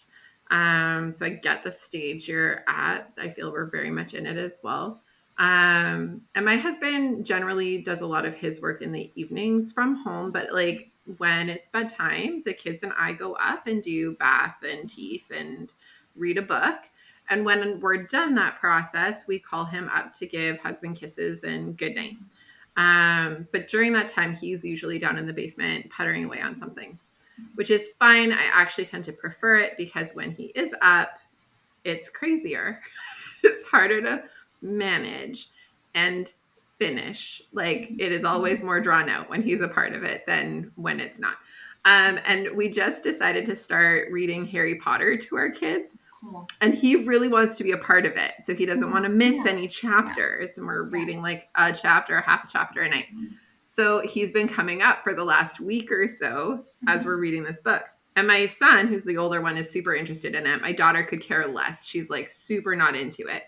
So I get the stage you're at. I feel we're very much in it as well. And my husband generally does a lot of his work in the evenings from home, but like when it's bedtime, the kids and I go up and do bath and teeth and read a book. And when we're done that process, we call him up to give hugs and kisses and good night. But during that time, he's usually down in the basement puttering away on something, which is fine. I actually tend to prefer it because when he is up, it's crazier. It's harder to manage and finish. Like it is always more drawn out when he's a part of it than when it's not. And we just decided to start reading Harry Potter to our kids, Cool. and he really wants to be a part of it. So he doesn't want to miss Yeah. any Yeah. chapters. And we're Yeah. reading like a chapter, half a chapter a night. So he's been coming up for the last week or so as we're reading this book. And my son, who's the older one, is super interested in it. My daughter could care less. She's like super not into it.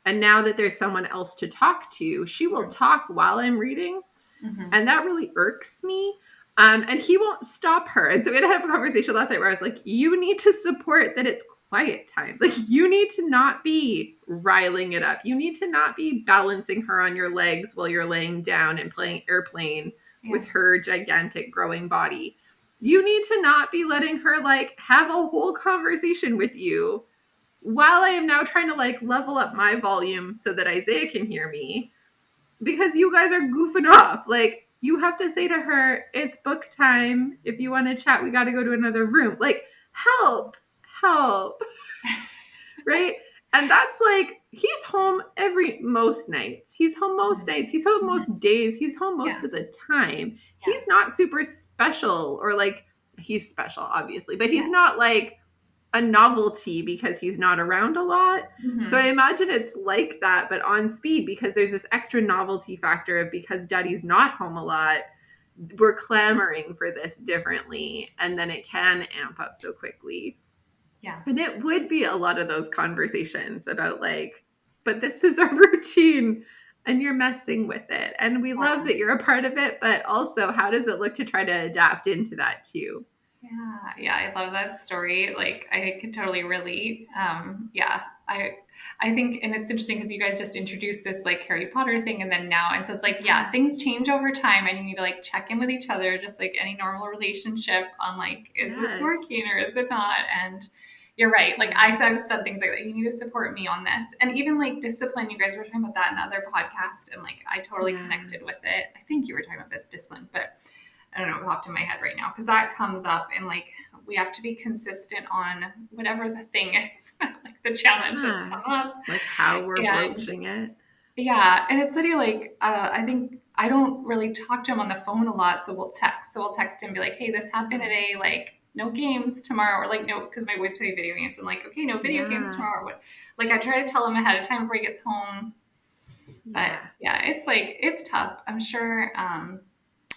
And now that there's someone else to talk to, she will talk while I'm reading. Mm-hmm. And that really irks me. And he won't stop her. And so we had to have a conversation last night where I was like, you need to support that it's quiet time. Like, you need to not be riling it up. You need to not be balancing her on your legs while you're laying down and playing airplane Yeah. with her gigantic growing body. You need to not be letting her like have a whole conversation with you while I am now trying to like level up my volume so that Isaiah can hear me, because you guys are goofing off. Like, you have to say to her, it's book time. If you want to chat, we got to go to another room. Like, help, help. Right? And that's like, he's home most nights. He's home most Mhm. nights. He's home Mhm. most days. He's home most Yeah. of the time. Yeah. He's not super special, or like, he's special, obviously, but he's Yeah. not like a novelty because he's not around a lot. So I Mhm. imagine it's like that, but on speed, because there's this extra novelty factor of, because daddy's not home a lot, we're clamoring for this differently. And then it can amp up so quickly. Yeah. And it would be a lot of those conversations about like, but this is our routine and you're messing with it. And we love Yeah. that you're a part of it, but also, how does it look to try to adapt into that too? Yeah, yeah, I love that story. Like, I could totally relate. Yeah, I think, and it's interesting because you guys just introduced this like Harry Potter thing, and then now, and so it's like, yeah, things change over time, and you need to like check in with each other, just like any normal relationship, on like, is this Yes. working or is it not? And you're right. Like, Yeah. I've said things like that. You need to support me on this, and even like discipline. You guys were talking about that in other podcast, and like I totally Yeah. connected with it. I think you were talking about this discipline, but I don't know, it popped in my head right now because that comes up, and like we have to be consistent on whatever the thing is, like the challenge that's Yeah. come up. Like how we're And broaching it. yeah, and it's really like I think I don't really talk to him on the phone a lot, so we'll text. So we'll text him, and be like, "Hey, this happened Yeah. today. Like, no games tomorrow," or like, "No," because my boys play video games. I'm like, "Okay, no video games Yeah. tomorrow." Or what? Like, I try to tell him ahead of time before he gets home. But Yeah. yeah, it's like it's tough. I'm sure.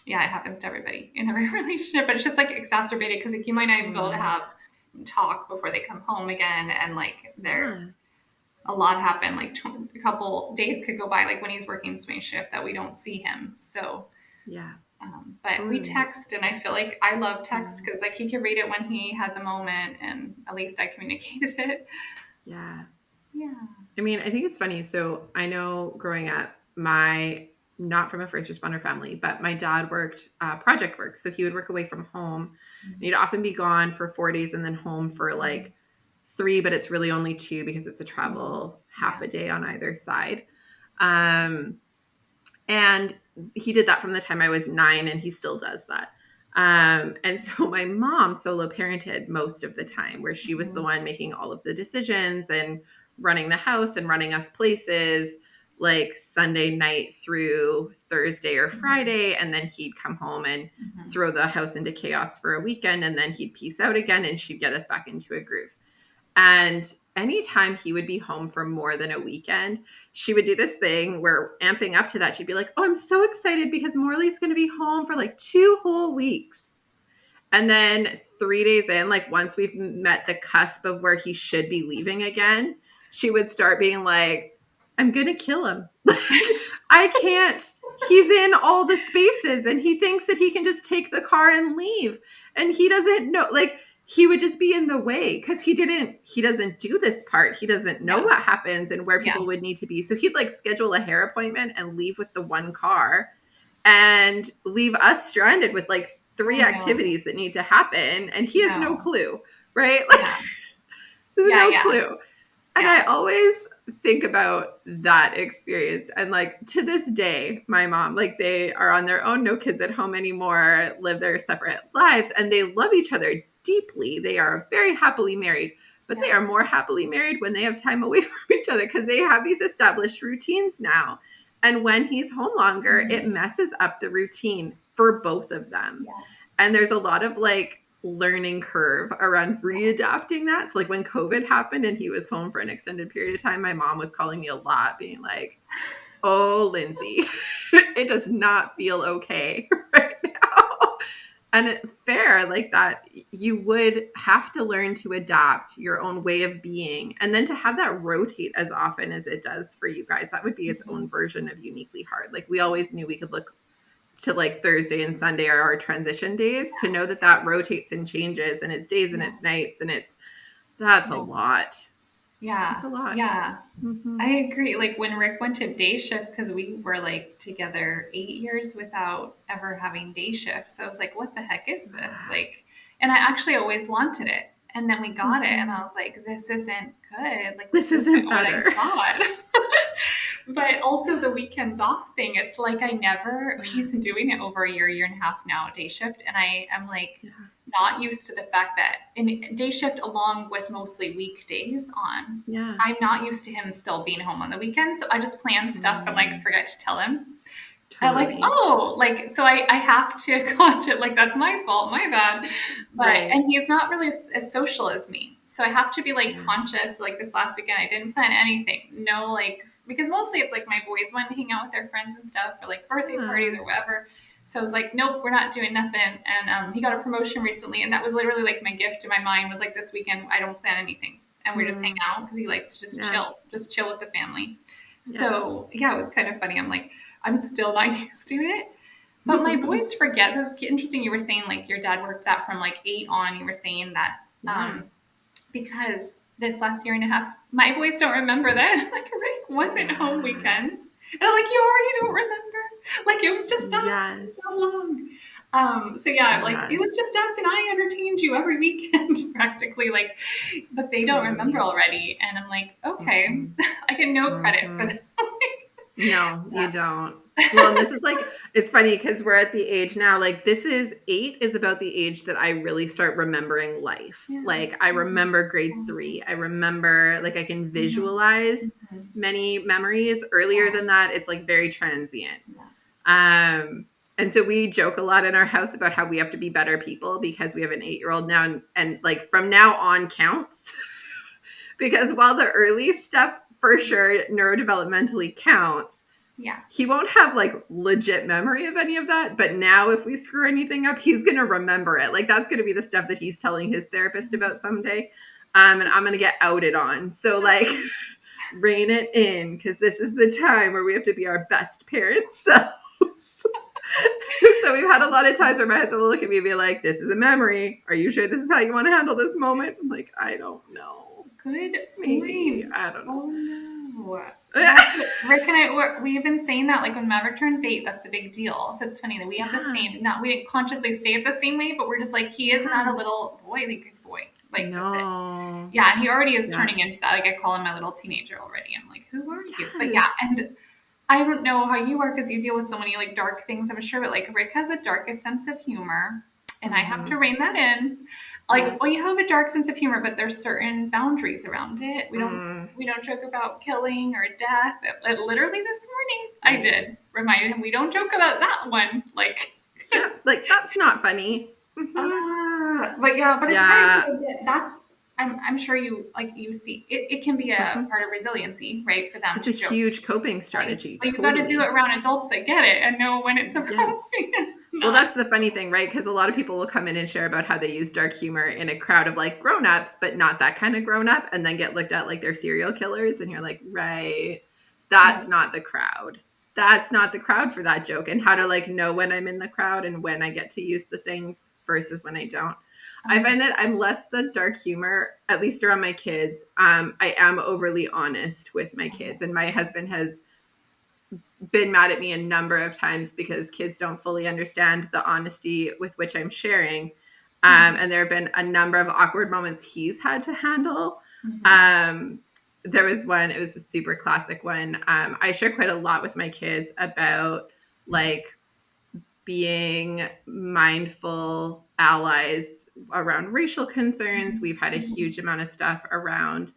Yeah, it happens to everybody in every relationship, but it's just like exacerbated because like you might not even be able to Totally. have talk before they come home again, and like there Yeah. a lot happen. Like a couple days could go by, like when he's working swing shift, that we don't see him. So, Yeah. but we Totally. text, and I feel like I love text Yeah. because like he can read it when he has a moment, and at least I communicated it. Yeah. Yeah. I mean, I think it's funny. So I know growing up, not from a first responder family, but my dad worked project work. So he would work away from home. And he'd often be gone for 4 days and then home for like 3, but it's really only 2 because it's a travel half Yeah. a day on either side. Um, and he did that from the time I was 9, and he still does that. And so my mom solo parented most of the time, where she was the Mhm. one making all of the decisions and running the house and running us places, like Sunday night through Thursday or Mhm. Friday. And then he'd come home and Mhm. throw the house into chaos for a weekend, and then he'd peace out again and she'd get us back into a groove. And anytime he would be home for more than a weekend, she would do this thing where, amping up to that, she'd be like, "Oh, I'm so excited because Morley's going to be home for like 2 whole weeks." And then 3 days in, like once we've met the cusp of where he should be leaving again, she would start being like, "I'm going to kill him." Like, I can't. He's in all the spaces and he thinks that he can just take the car and leave. And he doesn't know, like, he would just be in the way because he doesn't do this part. He doesn't know Yeah. what happens and where Yeah. people would need to be. So he'd like schedule a hair appointment and leave with the one car and leave us stranded with like 3 Oh no. activities that need to happen. And he has no No. clue, right? Yeah. Like, Yeah. no Yeah. clue. And I Yeah. always think about that experience. And like to this day, my mom, like they are on their own, no kids at home anymore, live their separate lives, and they love each other deeply. They are very happily married, but they Yeah. are more happily married when they have time away from each other because they have these established routines now. And when he's home longer, it Mhm. messes up the routine for both of them. Yeah. And there's a lot of like learning curve around readapting that. So like when COVID happened and he was home for an extended period of time, my mom was calling me a lot, being like, "Oh, Lindsay, it does not feel okay right now." And it's fair, like that, you would have to learn to adapt your own way of being. And then to have that rotate as often as it does for you guys, that would be its own Mhm. version of uniquely hard. Like we always knew we could look to like Thursday and Sunday are our transition days, to know that that rotates and changes and it's days and Yeah. it's nights and that's a Yeah. lot. It's Yeah. a lot. Yeah. Mm-hmm. I agree. Like when Rick went to day shift, because we were like together 8 years without ever having day shift. So I was like, what the heck is this? Yeah. Like, and I actually always wanted it. And then we got it, and I was like, this isn't good. Like, This this isn't isn't what I better. thought. But also the weekends off thing, it's like he's been doing it over a year and a half now, day shift. And I am like Yeah. not used to the fact that in day shift, along with mostly weekdays on, Yeah. I'm not used to him still being home on the weekends. So I just plan stuff and like forget to tell him. And like, Totally. oh, like, so I have to conscious, like, that's my fault, my bad. But, Right. and he's not really as social as me. So I have to be like Yeah. conscious. Like this last weekend, I didn't plan anything. No, like, because mostly it's like my boys went to hang out with their friends and stuff for like birthday parties or whatever. So I was like, nope, we're not doing nothing. And he got a promotion recently. And that was literally like my gift to my mind was like this weekend, I don't plan anything. And we just hang out because he likes to just chill with the family. So yeah, it was kind of funny. I'm like, I'm still not used to it. But my boys forget. So it's interesting you were saying like your dad worked that from like 8 on. You were saying that because this last year and a half, my boys don't remember that. Like Rick wasn't home weekends. And I'm like, you already don't remember? Like it was just us for so long. So yeah, like it was just us and I entertained you every weekend practically. Like, but they don't remember already. And I'm like, okay, I get no credit for that. No, you don't. Well, and this is like, it's funny because we're at the age now, like 8 is about the age that I really start remembering life. Like I remember grade 3. I remember, like I can visualize many memories. Earlier than that, it's like very transient. And so we joke a lot in our house about how we have to be better people because we have an 8-year-old now and like from now on counts. Because while the early stuff for sure neurodevelopmentally counts, he won't have like legit memory of any of that. But now if we screw anything up, he's going to remember it. Like that's going to be the stuff that he's telling his therapist about someday. And I'm going to get outed on. So like rein it in because this is the time where we have to be our best parents selves. So we've had a lot of times where my husband will look at me and be like, this is a memory. Are you sure this is how you want to handle this moment? I'm like, I don't know. Good Maybe. point. I don't know. Oh no. Rick and I, we've been saying that like when Maverick turns 8, that's a big deal. So it's funny that we have the same, we didn't consciously say it the same way, but we're just like, he is not a little boy, like he's a boy. Like that's it. Yeah, and he already is turning into that. Like I call him my little teenager already. I'm like, who are you? But yeah, and I don't know how you are because you deal with so many like dark things, I'm sure, but like Rick has a darkest sense of humor. And I have to rein that in. Like, well, you have a dark sense of humor, but there's certain boundaries around it. We don't joke about killing or death. Literally this morning, I did reminded him we don't joke about that one. Like, like that's not funny. but it's hard. That's I'm sure you see it can be a part of resiliency, right? For them, it's a huge coping strategy. But you got to do it around adults that get it and know when it's appropriate. Well, that's the funny thing, right? Because a lot of people will come in and share about how they use dark humor in a crowd of like grown-ups, but not that kind of grown-up, and then get looked at like they're serial killers. And you're like, right, that's not the crowd. That's not the crowd for that joke. And how to like know when I'm in the crowd and when I get to use the things versus when I don't. I find that I'm less the dark humor, at least around my kids. I am overly honest with my kids. And my husband has been mad at me a number of times because kids don't fully understand the honesty with which I'm sharing. And there have been a number of awkward moments he's had to handle. There was one, it was a super classic one. I share quite a lot with my kids about like being mindful allies around racial concerns. We've had a huge amount of stuff around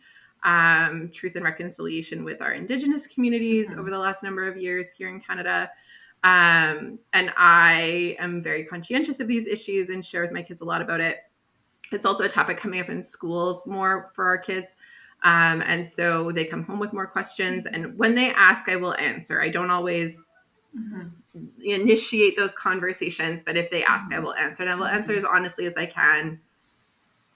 truth and reconciliation with our Indigenous communities over the last number of years here in Canada. And I am very conscientious of these issues and share with my kids a lot about it. It's also a topic coming up in schools more for our kids. And so they come home with more questions. And when they ask, I will answer. I don't always initiate those conversations, but if they ask, I will answer. And I will answer as honestly as I can.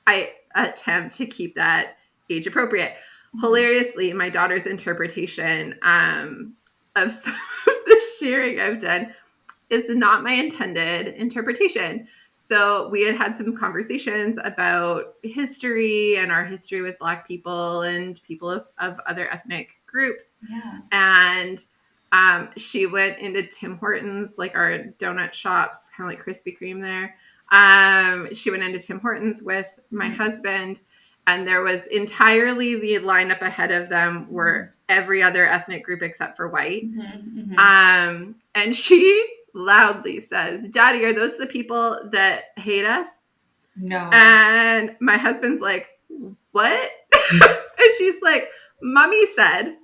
I attempt to keep that age appropriate. Hilariously, my daughter's interpretation of some of the sharing I've done is not my intended interpretation. So we had some conversations about history and our history with Black people and people of other ethnic groups. And she went into Tim Hortons, like our donut shops, kind of like Krispy Kreme there. She went into Tim Hortons with my husband, and there was entirely the lineup ahead of them were every other ethnic group except for white. And she loudly says, "Daddy, are those the people that hate us?" No. And my husband's like, "What?" And she's like, "Mommy said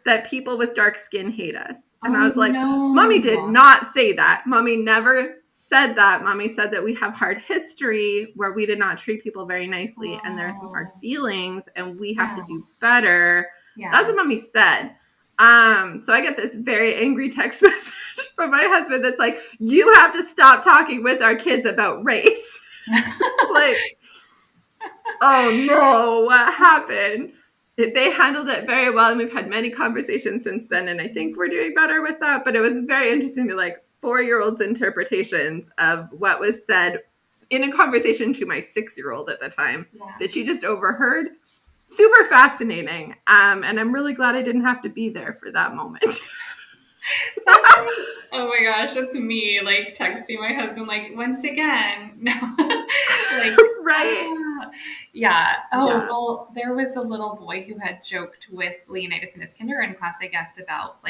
that people with dark skin hate us." And I was like, Mommy did not say that. Mommy never said that. Mommy said that we have hard history where we did not treat people very nicely, and there are some hard feelings, and we have to do better. That's what Mommy said. So I get this very angry text message from my husband that's like, "You have to stop talking with our kids about race." It's like, oh no, what happened? They handled it very well, and we've had many conversations since then, and I think we're doing better with that. But it was very interesting to 4-year-olds' interpretations of what was said in a conversation to my 6-year-old at the time that she just overheard. Super fascinating. And I'm really glad I didn't have to be there for that moment. Oh my gosh, that's me texting my husband once again. No. Right. Yeah. Well, there was a little boy who had joked with Leonidas in his kindergarten class, I guess, about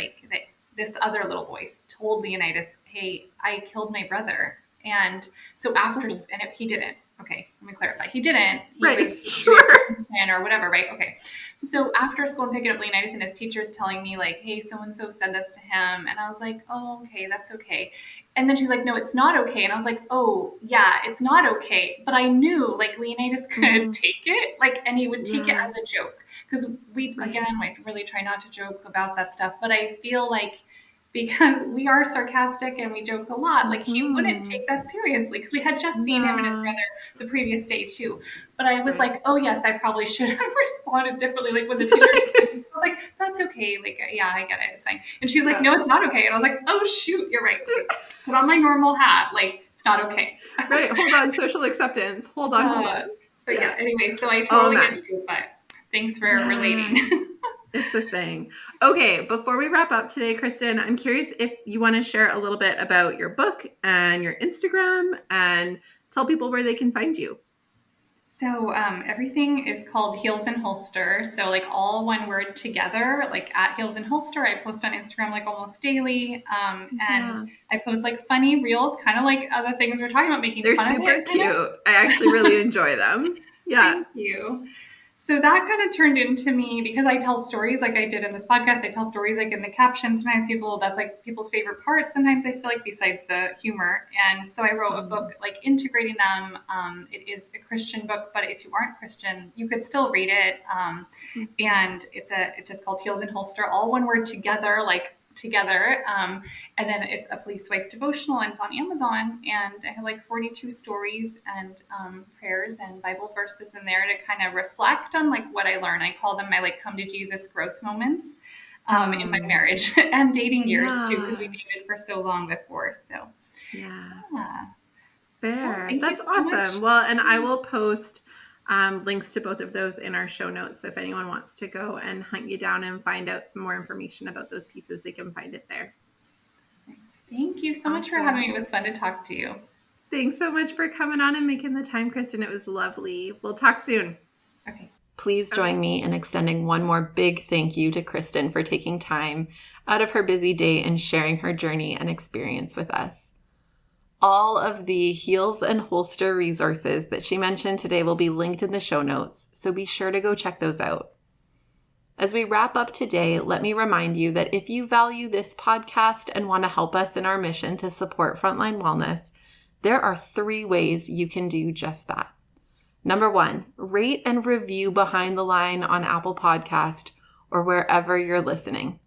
this other little boy told Leonidas, "Hey, I killed my brother." And so after, and he didn't. Okay, let me clarify. He didn't. He was just doing or whatever, right? Okay. So after school, I'm picking up Leonidas, and his teacher's telling me "Hey, so-and-so said this to him." And I was like, "Oh, okay, that's okay." And then she's like, "No, it's not okay." And I was like, "Oh, yeah, it's not okay." But I knew Leonidas could take it, and he would take it as a joke. Because again, I really try not to joke about that stuff. But I feel because we are sarcastic and we joke a lot, he wouldn't take that seriously, because we had just seen him and his brother the previous day too. But I was like, oh yes, I probably should have responded differently. When the teacher I was like, "That's okay. Yeah, I get it. It's fine." And she's like, "No, it's not okay." And I was like, "Oh shoot, you're right. Put on my normal hat. It's not okay." Right. Hold on. Social acceptance. Hold on. But yeah, anyway, so I totally get you, but thanks for relating. It's a thing. Okay, before we wrap up today, Kristen, I'm curious if you want to share a little bit about your book and your Instagram and tell people where they can find you. So everything is called Heels and Holster. So all one word together, at Heels and Holster. I post on Instagram almost daily. And I post funny reels, kind of like other things we're talking about, making They're fun of super it. cute. I actually really enjoy them. Yeah. Thank you. So that kind of turned into me, because I tell stories like I did in this podcast. I tell stories in the caption. Sometimes that's people's favorite part. Sometimes I feel besides the humor. And so I wrote a book integrating them. It is a Christian book, but if you aren't Christian, you could still read it. And it's just called Heels and Holster, all one word together, together. And then it's a police wife devotional, and it's on Amazon. And I have 42 stories and prayers and Bible verses in there to kind of reflect on what I learned. I call them my come to Jesus growth moments in my marriage and dating years too, because we dated for so long before. So fair. So that's so awesome. much. Well, and I will post links to both of those in our show notes. So if anyone wants to go and hunt you down and find out some more information about those pieces, they can find it there. Thank you so much for having me. It was fun to talk to you. Thanks so much for coming on and making the time, Kristen. It was lovely. We'll talk soon. Okay. Please join me in extending one more big thank you to Kristen for taking time out of her busy day and sharing her journey and experience with us. All of the Heels and Holster resources that she mentioned today will be linked in the show notes, so be sure to go check those out. As we wrap up today, let me remind you that if you value this podcast and want to help us in our mission to support frontline wellness, there are 3 ways you can do just that. Number 1, rate and review Behind the Line on Apple Podcast or wherever you're listening.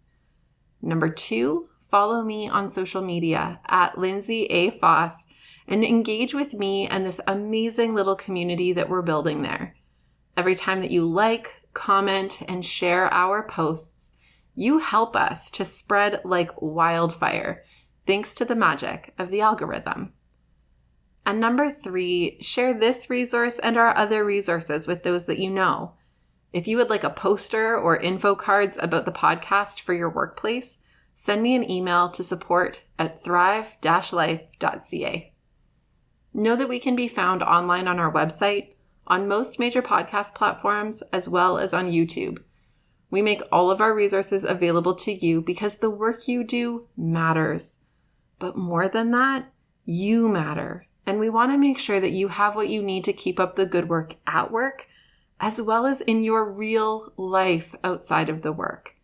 Number 2, follow me on social media at Lindsay A. Foss and engage with me and this amazing little community that we're building there. Every time that you comment, and share our posts, you help us to spread like wildfire, thanks to the magic of the algorithm. And number 3, share this resource and our other resources with those that you know. If you would like a poster or info cards about the podcast for your workplace, send me an email to support@thrive-life.ca. Know that we can be found online on our website, on most major podcast platforms, as well as on YouTube. We make all of our resources available to you because the work you do matters. But more than that, you matter. And we want to make sure that you have what you need to keep up the good work at work, as well as in your real life outside of the work.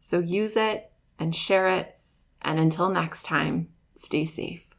So use it and share it. And until next time, stay safe.